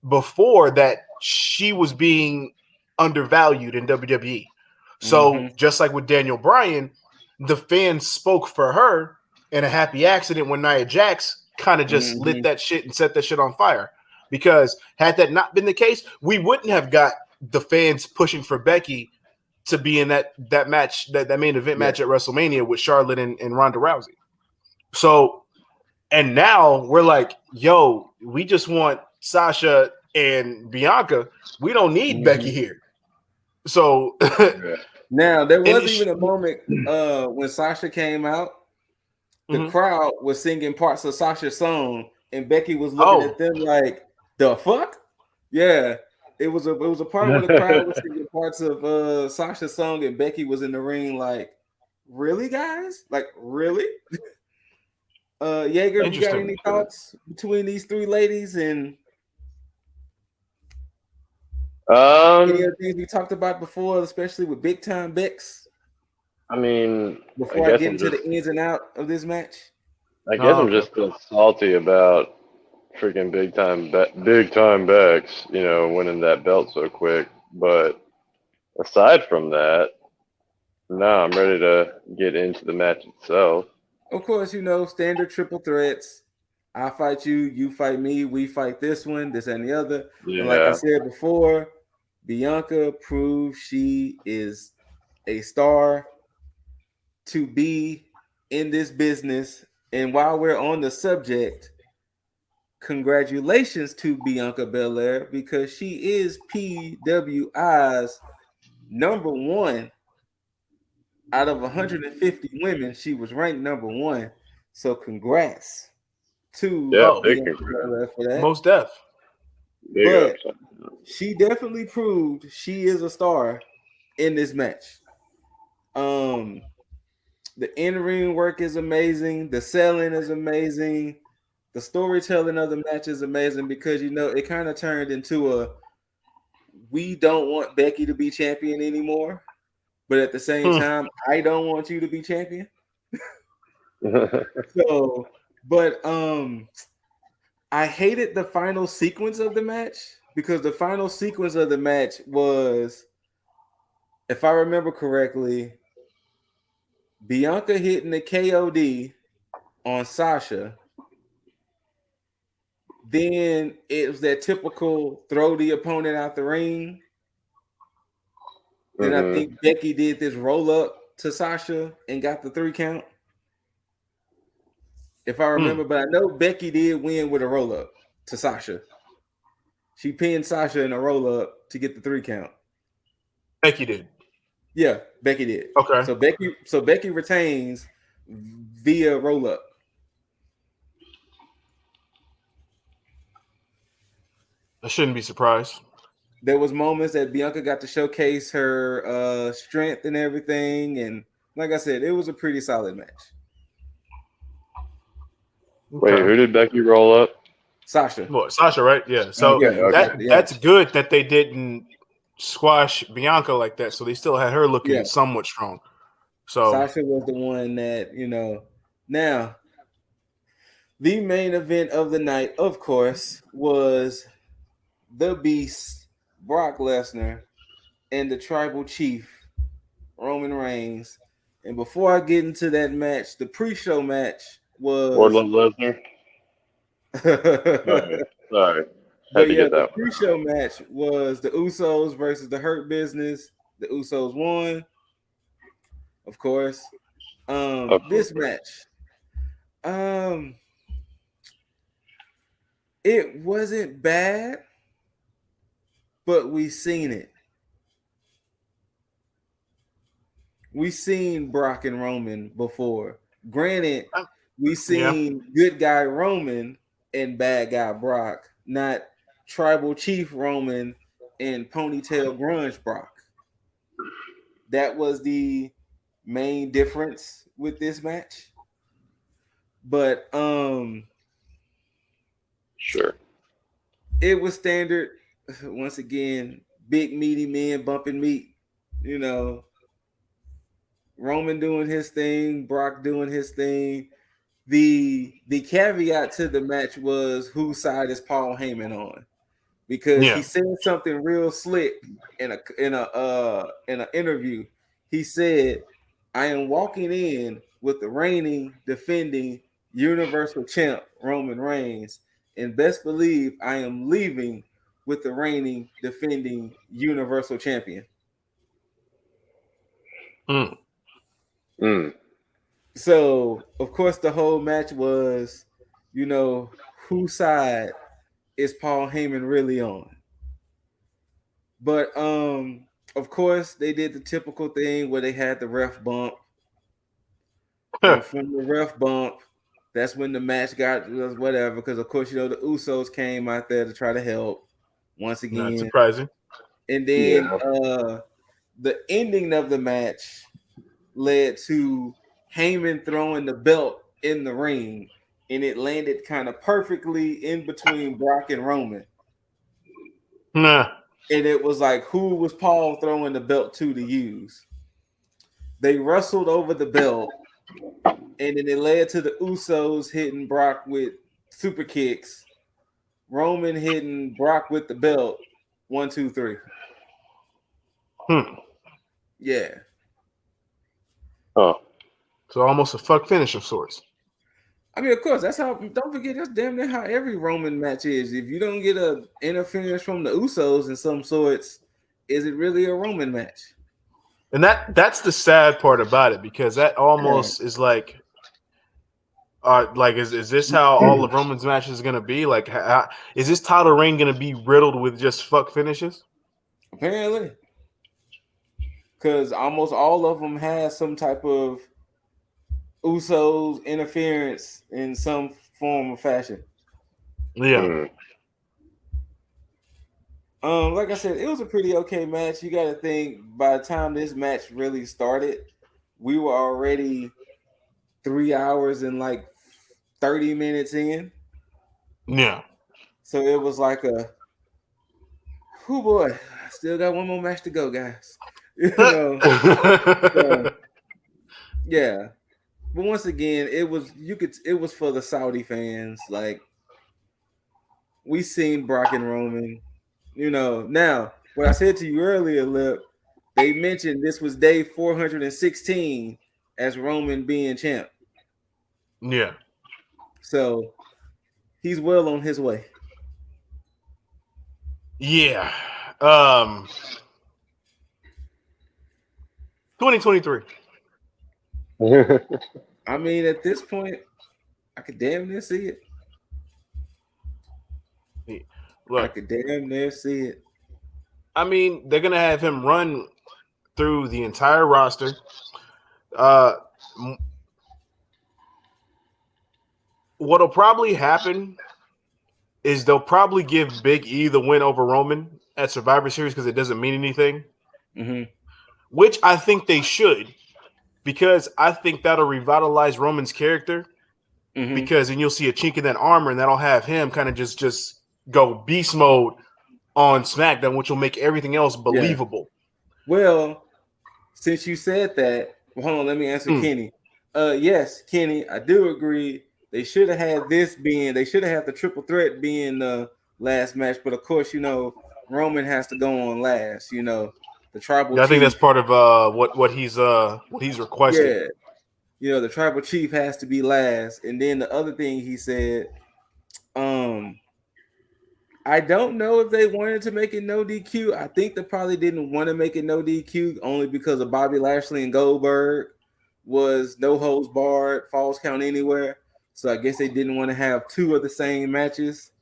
Speaker 3: before that she was being undervalued in WWE. So just like with Daniel Bryan, the fans spoke for her, and a happy accident when Nia Jax kind of just lit that shit and set that shit on fire. Because had that not been the case, we wouldn't have got the fans pushing for Becky to be in that match, that main event match at WrestleMania with Charlotte and Ronda Rousey. So, and now we're like, yo, we just want Sasha and Bianca. We don't need Becky here. So
Speaker 1: now there was even a moment when Sasha came out, the crowd was singing parts of Sasha's song, and Becky was looking at them like, the fuck? Yeah. It was a part where the crowd was singing parts of Sasha's song, and Becky was in the ring like, really, guys? Like, really? Jaeger, you got any thoughts between these three ladies and any of the things we talked about before, especially with Big Time Bex?
Speaker 2: I mean,
Speaker 1: before I get into the ins and out of this match,
Speaker 2: I guess I'm just still salty about freaking big time Bex, winning that belt so quick. But aside from that, no, I'm ready to get into the match itself.
Speaker 1: Of course, standard triple threats. I fight you, you fight me, we fight this one, this and the other. Yeah. And like I said before, Bianca proved she is a star to be in this business. And while we're on the subject, congratulations to Bianca Belair, because she is PWI's number one out of 150 women. She was ranked number one. So congrats to Bianca Belair for that.
Speaker 3: Most def.
Speaker 1: But she definitely proved she is a star in this match. The in-ring work is amazing. The selling is amazing. The storytelling of the match is amazing because, it kind of turned into we don't want Becky to be champion anymore. But at the same time, I don't want you to be champion. I hated the final sequence of the match because the final sequence of the match was, if I remember correctly, Bianca hitting the KOD on Sasha. Then it was that typical throw the opponent out the ring. Then I think Becky did this roll up to Sasha and got the 3 count. If I remember, but I know Becky did win with a roll up to Sasha. She pinned Sasha in a roll up to get the 3 count.
Speaker 3: Becky did.
Speaker 1: Yeah, Becky did.
Speaker 3: Okay.
Speaker 1: So Becky retains via roll up.
Speaker 3: I shouldn't be surprised.
Speaker 1: There was moments that Bianca got to showcase her strength and everything, and like I said, it was a pretty solid match.
Speaker 2: Okay. Wait, who did Becky roll up?
Speaker 1: Sasha.
Speaker 3: Well, Sasha, right? Yeah. So that's good that they didn't squash Bianca like that. So they still had her looking somewhat strong. So
Speaker 1: Sasha was the one that, Now, the main event of the night, of course, was the Beast, Brock Lesnar, and the Tribal Chief, Roman Reigns. And before I get into that match, the pre-show match was
Speaker 2: Wardlow Lesnar. Sorry.
Speaker 1: The pre-show match was the Usos versus the Hurt Business. The Usos won, of course. This match, it wasn't bad, but we seen it. We seen Brock and Roman before. Granted, we seen good guy Roman and bad guy Brock, not Tribal Chief Roman and ponytail grunge Brock. That was the main difference with this match. But
Speaker 2: sure,
Speaker 1: it was standard. Once again, big meaty men bumping meat, Roman doing his thing, Brock doing his thing. The caveat to the match was whose side is Paul Heyman on, because he said something real slick in an interview. He said, "I am walking in with the reigning, defending Universal Champ Roman Reigns, and best believe I am leaving with the reigning, defending Universal Champion." So, of course, the whole match was, whose side is Paul Heyman really on? But of course, they did the typical thing where they had the ref bump. And from the ref bump, that's when the match got whatever. Because of course, the Usos came out there to try to help once again.
Speaker 3: Not surprising.
Speaker 1: And then the ending of the match led to Heyman throwing the belt in the ring, and it landed kind of perfectly in between Brock and Roman. And it was like, who was Paul throwing the belt to use? They wrestled over the belt, and then it led to the Usos hitting Brock with super kicks, Roman hitting Brock with the belt. 1, 2, 3. Yeah.
Speaker 2: Oh.
Speaker 3: So almost a fuck finish of sorts.
Speaker 1: I mean, of course, that's how. Don't forget, that's damn near how every Roman match is. If you don't get a interference from the Usos in some sorts, is it really a Roman match?
Speaker 3: And that's the sad part about it, because that almost is like, is this how all of Roman's matches are gonna be? Like, is this title reign gonna be riddled with just fuck finishes?
Speaker 1: Apparently, because almost all of them have some type of Usos interference in some form or fashion.
Speaker 3: Yeah.
Speaker 1: Like I said, it was a pretty okay match. You got to think, by the time this match really started, we were already 3 hours and like 30 minutes in.
Speaker 3: Yeah.
Speaker 1: So it was like oh boy, still got one more match to go, guys. So, yeah. But once again, it was for the Saudi fans. Like, we seen Brock and Roman. Now what I said to you earlier, Lip, they mentioned this was day 416 as Roman being champ.
Speaker 3: Yeah.
Speaker 1: So he's well on his way.
Speaker 3: Yeah. 2023.
Speaker 1: I mean, at this point, I could damn near see it. Look, I could damn near see it.
Speaker 3: I mean, they're gonna have him run through the entire roster. What'll probably happen is they'll probably give Big E the win over Roman at Survivor Series because it doesn't mean anything. Which I think they should, because I think that'll revitalize Roman's character. Because then you'll see a chink in that armor, and that'll have him kind of just go beast mode on SmackDown, which will make everything else believable.
Speaker 1: Yeah. Well, since you said that, hold on, let me answer Kenny. Yes, Kenny, I do agree. They should have had they should have had the triple threat being the last match, but of course, Roman has to go on last. The tribal chief.
Speaker 3: I think that's part of what he's requested.
Speaker 1: Yeah. The tribal chief has to be last. And then the other thing he said, I don't know if they wanted to make it no DQ. I think they probably didn't want to make it no DQ only because of Bobby Lashley and Goldberg was no holds barred, falls count anywhere. So I guess they didn't want to have two of the same matches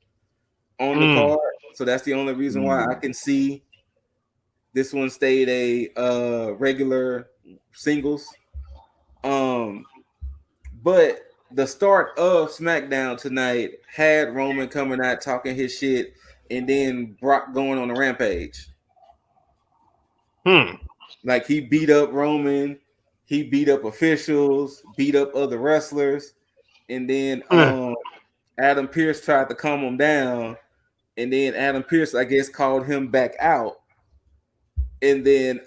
Speaker 1: on the card. So that's the only reason why I can see this one stayed a regular singles. But the start of SmackDown tonight had Roman coming out talking his shit, and then Brock going on a rampage. Like, he beat up Roman, he beat up officials, beat up other wrestlers, and then Adam Pearce tried to calm him down, and then Adam Pearce, I guess, called him back out. and then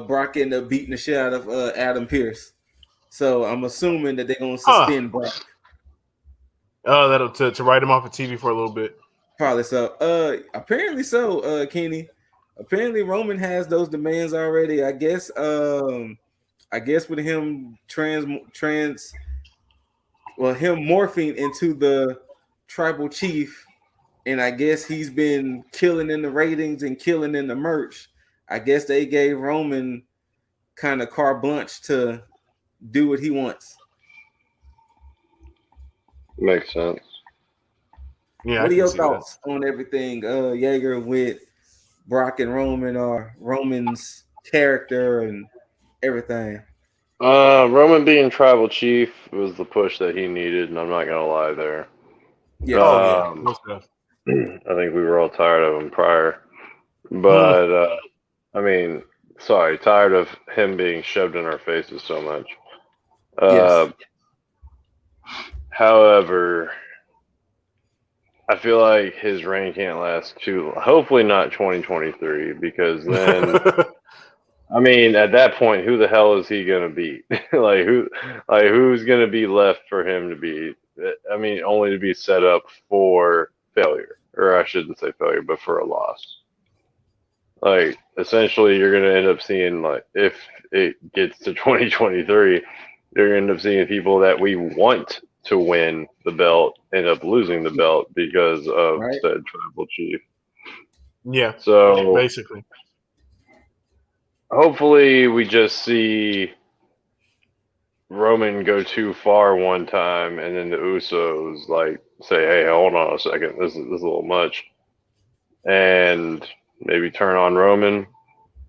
Speaker 1: Brock ended up beating the shit out of Adam Pearce. So I'm assuming that they're gonna suspend Brock.
Speaker 3: Oh, that'll to write him off of TV for a little bit.
Speaker 1: Probably so. Apparently so, Kenny. Apparently Roman has those demands already. I guess with him him morphing into the tribal chief, and I guess he's been killing in the ratings and killing in the merch. I guess they gave Roman kind of carte blanche to do what he wants.
Speaker 2: Makes sense.
Speaker 3: Yeah.
Speaker 1: What are your thoughts on everything, Jaeger, with Brock and Roman, or Roman's character and everything?
Speaker 2: Roman being tribal chief was the push that he needed, and I'm not gonna lie there.
Speaker 1: Yeah.
Speaker 2: I think we were all tired of him prior, but I mean, sorry, tired of him being shoved in our faces so much.
Speaker 1: Yes.
Speaker 2: However, I feel like his reign can't last too. Hopefully not 2023, because then, I mean, at that point, who the hell is he gonna beat? who's gonna be left for him to beat? I mean, only to be set up for failure, or I shouldn't say failure, but for a loss. Like, essentially, you're gonna end up seeing, like, if it gets to 2023, you're gonna end up seeing people that we want to win the belt end up losing the belt because of said tribal chief.
Speaker 3: Yeah.
Speaker 2: So
Speaker 3: basically,
Speaker 2: hopefully we just see Roman go too far one time, and then the Usos like say, "Hey, hold on a second, this is a little much," and maybe turn on Roman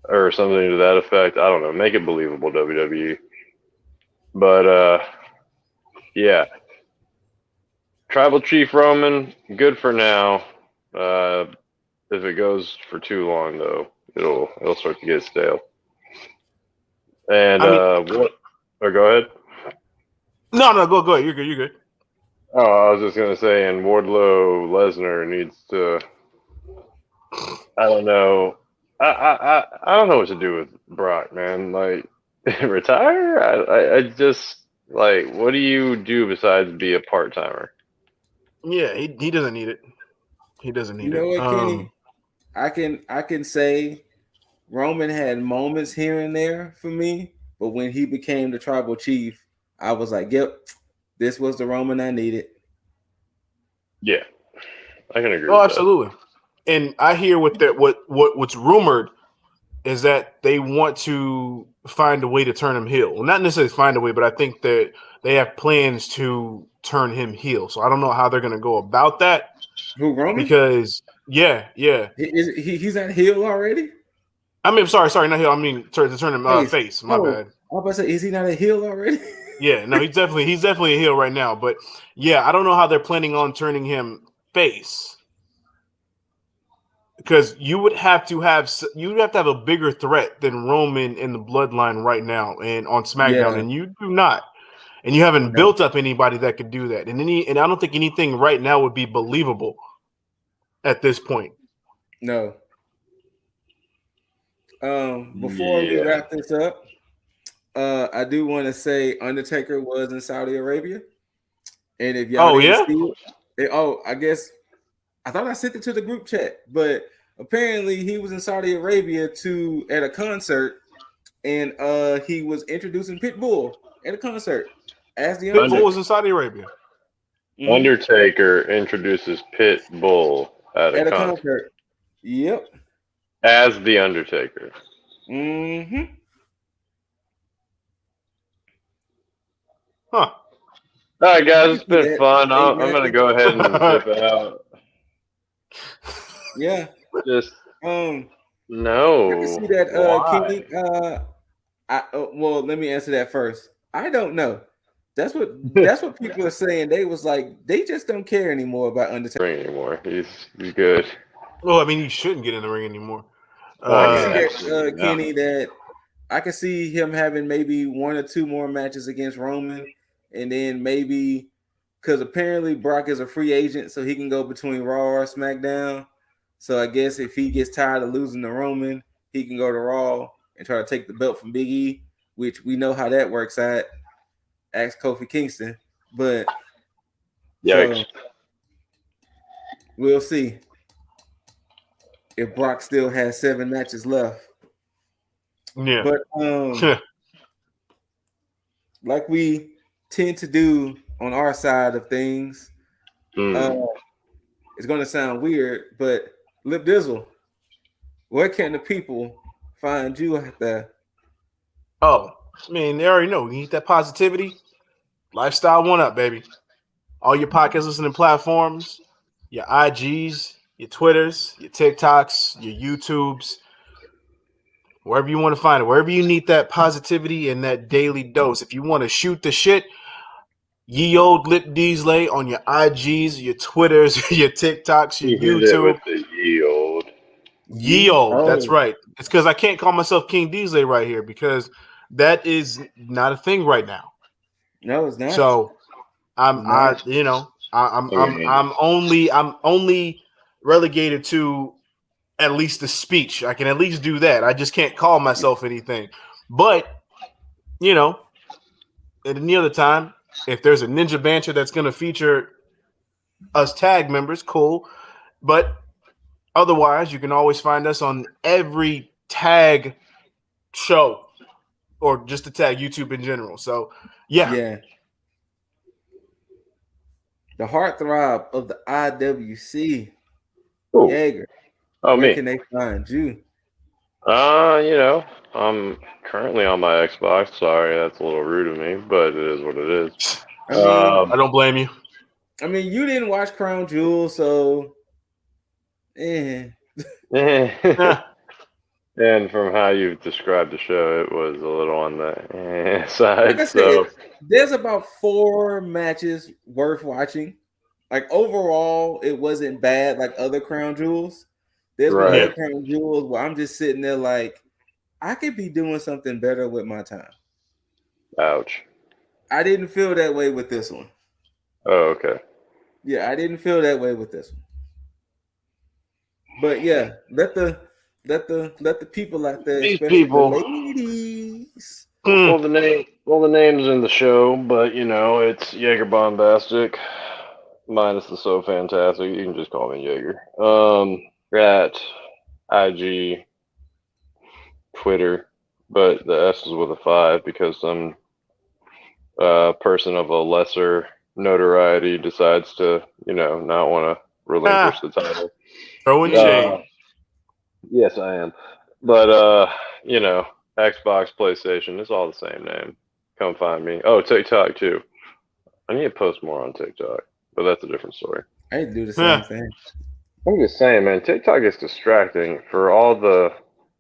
Speaker 2: or something to that effect. I don't know. Make it believable, WWE. But yeah. Tribal Chief Roman, good for now. If it goes for too long, though, it'll start to get stale. And what? Or go ahead.
Speaker 3: No, go ahead. You're good. You're good.
Speaker 2: Oh, I was just gonna say, and Wardlow Lesnar needs to. I don't know. I don't know what to do with Brock, man. Like, retire? I just like. What do you do besides be a part timer?
Speaker 3: Yeah, he doesn't need it. He doesn't need it.
Speaker 1: You know what, Kenny? I can say Roman had moments here and there for me, but when he became the tribal chief, I was like, "Yep, this was the Roman I needed."
Speaker 2: Yeah, I can agree.
Speaker 3: Oh, absolutely. And I hear what's rumored is that they want to find a way to turn him heel. Well, not necessarily find a way, but I think that they have plans to turn him heel. So I don't know how they're going to go about that.
Speaker 1: Who, Roman?
Speaker 3: Because
Speaker 1: he's not heel already.
Speaker 3: I mean, sorry, not heel. I mean, to turn him face. My bad.
Speaker 1: I was about to say, is he not a heel already?
Speaker 3: Yeah, no, he's definitely a heel right now. But yeah, I don't know how they're planning on turning him face. Because you would have to have a bigger threat than Roman in the bloodline right now and on SmackDown, and you do not, and you haven't built up anybody that could do that, and I don't think anything right now would be believable at this point.
Speaker 1: No. Before we wrap this up, I do want to say Undertaker was in Saudi Arabia, and if y'all didn't see it, I guess. I thought I sent it to the group chat, but apparently he was in Saudi Arabia at a concert, and he was introducing Pitbull at a concert. As the
Speaker 3: Pitbull was in Saudi Arabia.
Speaker 2: Mm-hmm. Undertaker introduces Pitbull at a concert.
Speaker 1: Yep.
Speaker 2: As the Undertaker.
Speaker 1: Mm-hmm.
Speaker 3: Huh.
Speaker 2: All right, guys, it's been fun. I'm gonna go ahead and dip out.
Speaker 1: Yeah.
Speaker 2: Just
Speaker 1: no. I can see that, Kenny. Well, let me answer that first. I don't know. That's what people are saying. They was like, they just don't care anymore about Undertaker
Speaker 2: anymore. He's good.
Speaker 3: Well, I mean, he shouldn't get in the ring anymore.
Speaker 1: I can see that, Kenny, that I can see him having maybe 1 or 2 more matches against Roman, and then maybe because apparently Brock is a free agent, so he can go between Raw or SmackDown. So I guess if he gets tired of losing to Roman, he can go to Raw and try to take the belt from Big E, which we know how that works out. Ask Kofi Kingston, but
Speaker 2: Yikes.
Speaker 1: so we'll see if Brock still has 7 matches left.
Speaker 3: Yeah.
Speaker 1: But like we tend to do on our side of things, it's going to sound weird, but Lip Dizzle, where can the people find you out there?
Speaker 3: Oh, I mean, they already know. You need that positivity. Lifestyle 1UP, baby. All your podcast listening platforms, your IGs, your Twitters, your TikToks, your YouTubes, wherever you want to find it, wherever you need that positivity and that daily dose. If you want to shoot the shit, ye old Lip Diesley on your IGs, your Twitters, your TikToks, your YouTube.
Speaker 2: With the ye old.
Speaker 3: Ye old, that's right. It's because I can't call myself King Diesley right here because that is not a thing right now.
Speaker 1: No, it's not.
Speaker 3: So I'm only relegated to at least the speech. I can at least do that. I just can't call myself anything. But at any other time, if there's a Ninja Banter that's going to feature us tag members, cool. But otherwise, you can always find us on every tag show or just the tag YouTube in general. So, yeah.
Speaker 1: The heartthrob of the IWC,
Speaker 2: Ooh.
Speaker 1: Jaeger.
Speaker 2: Oh,
Speaker 1: where
Speaker 2: me.
Speaker 1: can they find you?
Speaker 2: I'm currently on my Xbox. Sorry, that's a little rude of me, but it is what it is.
Speaker 1: I mean,
Speaker 3: I don't blame you.
Speaker 1: I mean, you didn't watch Crown Jewel, so
Speaker 2: And from how you've described the show, it was a little on the side.
Speaker 1: Like I said, there's about 4 matches worth watching. Like overall, it wasn't bad like other Crown Jewels. There's been other Crown Jewels where I'm just sitting there like, I could be doing something better with my time.
Speaker 2: Ouch.
Speaker 1: I didn't feel that way with this one.
Speaker 2: Oh, okay.
Speaker 1: Yeah, I didn't feel that way with this one. But yeah, let the people out there,
Speaker 2: these
Speaker 1: especially
Speaker 2: people,
Speaker 1: the ladies.
Speaker 2: Well, the name's in the show, but it's Jaeger Bombastic, minus the So Fantastic. You can just call me Jaeger. At IG, Twitter, but the S is with a 5 because some person of a lesser notoriety decides to, not want to relinquish the title.
Speaker 3: Throwing shade.
Speaker 2: Yes, I am. But Xbox, PlayStation, it's all the same name. Come find me. Oh, TikTok too. I need to post more on TikTok, but that's a different story.
Speaker 1: I need to do the same thing.
Speaker 2: I'm just saying, man, TikTok is distracting for all the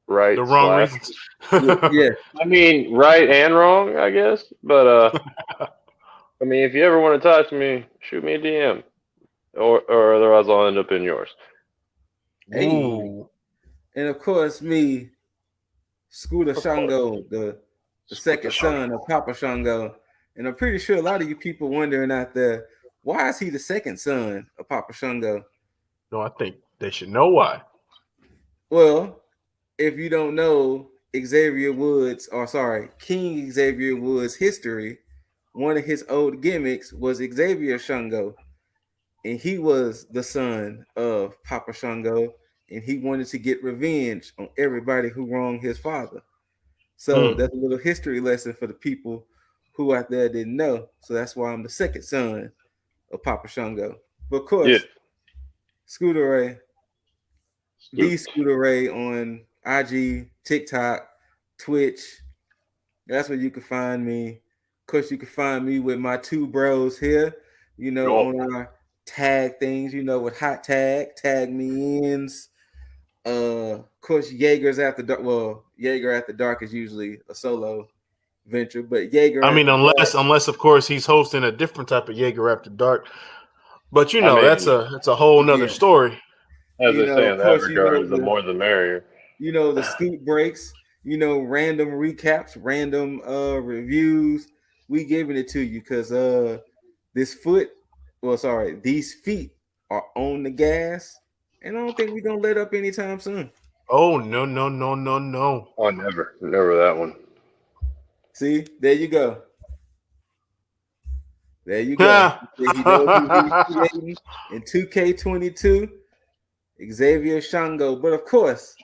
Speaker 3: wrong reasons.
Speaker 1: Yeah.
Speaker 2: I mean, right and wrong, I guess. But I mean, if you ever want to talk to me, shoot me a DM, or otherwise I'll end up in yours.
Speaker 1: Hey. And of course, me, Scooter Shango, the second son of Papa Shango. And I'm pretty sure a lot of you people wondering out there, why is he the second son of Papa Shango?
Speaker 3: No, I think they should know why.
Speaker 1: Well, if you don't know King Xavier Woods' history, one of his old gimmicks was Xavier Shango. And he was the son of Papa Shango, and he wanted to get revenge on everybody who wronged his father. So that's a little history lesson for the people who out there didn't know. So that's why I'm the second son of Papa Shango. But of course, ScooterRay, the ScooterRay on IG, TikTok, Twitch. That's where you can find me. Of course, you can find me with my 2 bros here, on our tag things, with hot tag me ins. Of course, Jaeger's After Dark. Well, Jaeger After Dark is usually a solo venture, but Jaeger.
Speaker 3: I mean, unless of course he's hosting a different type of Jaeger After Dark. But that's a whole nother story.
Speaker 2: As they say in that regard, the more the merrier.
Speaker 1: The scoop breaks. Random recaps, random reviews. We giving it to you because these feet are on the gas, and I don't think we're gonna let up anytime soon.
Speaker 3: Oh, no.
Speaker 2: Oh, never that one.
Speaker 1: See, there you go. There you go. He knows who he's creating in 2K22, Xavier Shango. But of course,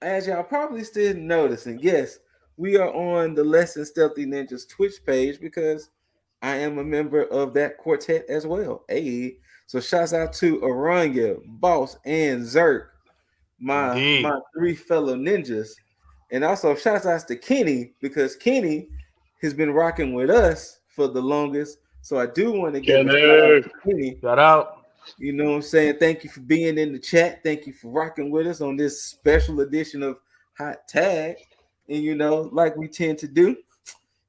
Speaker 1: as y'all probably still noticing, yes, we are on the Less Than Stealthy Ninjas Twitch page because I am a member of that quartet as well. Hey, so shouts out to Aranya, Boss, and Zerk, my three fellow ninjas. And also shouts out to Kenny because Kenny has been rocking with us for the longest. So I do want to give a shout out to Kenny.
Speaker 3: Shout out.
Speaker 1: You know what I'm saying? Thank you for being in the chat. Thank you for rocking with us on this special edition of Hot Tag. And you know, like we tend to do,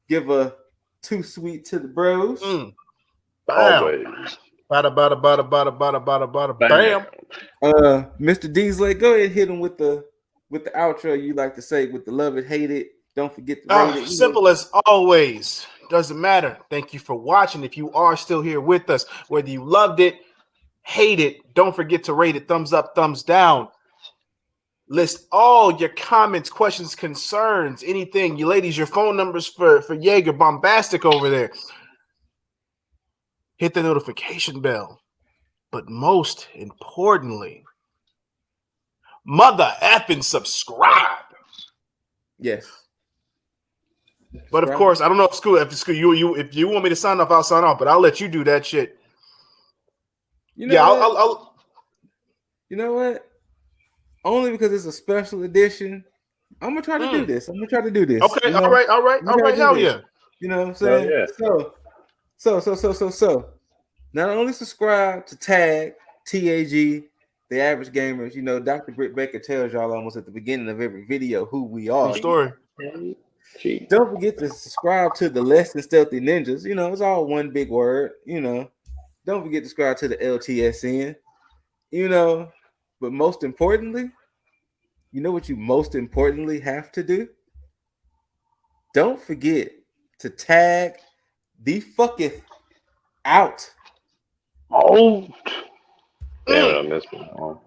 Speaker 1: give a too sweet to the bros.
Speaker 2: Always.
Speaker 3: Bam.
Speaker 1: Mr. Deasley, go ahead and hit him with the outro you like to say with the love it, hate it. Don't forget to rate it.
Speaker 3: Simple as always. Doesn't matter. Thank you for watching. If you are still here with us, whether you loved it, hate it, don't forget to rate it. Thumbs up, thumbs down. List all your comments, questions, concerns, anything. You ladies, your phone numbers for Jaeger Bombastic over there. Hit the notification bell. But most importantly, mother effing subscribe.
Speaker 1: Yes.
Speaker 3: But of course, I don't know if if you want me to sign off, I'll sign off. But I'll let you do that shit.
Speaker 1: You know I'll you know what? Only because it's a special edition, I'm gonna try to do this.
Speaker 3: Okay,
Speaker 1: you know?
Speaker 3: all right, hell yeah.
Speaker 1: You know what I'm saying?
Speaker 2: Yeah.
Speaker 1: So. Not only subscribe to T.A.G, The Average Gamers. You know, Dr. Britt Baker tells y'all almost at the beginning of every video who we are.
Speaker 3: True story.
Speaker 1: Don't forget to subscribe to the Less Than Stealthy Ninjas. You know, it's all one big word. You know, don't forget to subscribe to the LTSN. You know, but most importantly, you know what you most importantly have to do? Don't forget to tag the fucketh out.
Speaker 2: Oh, damn it, I missed one.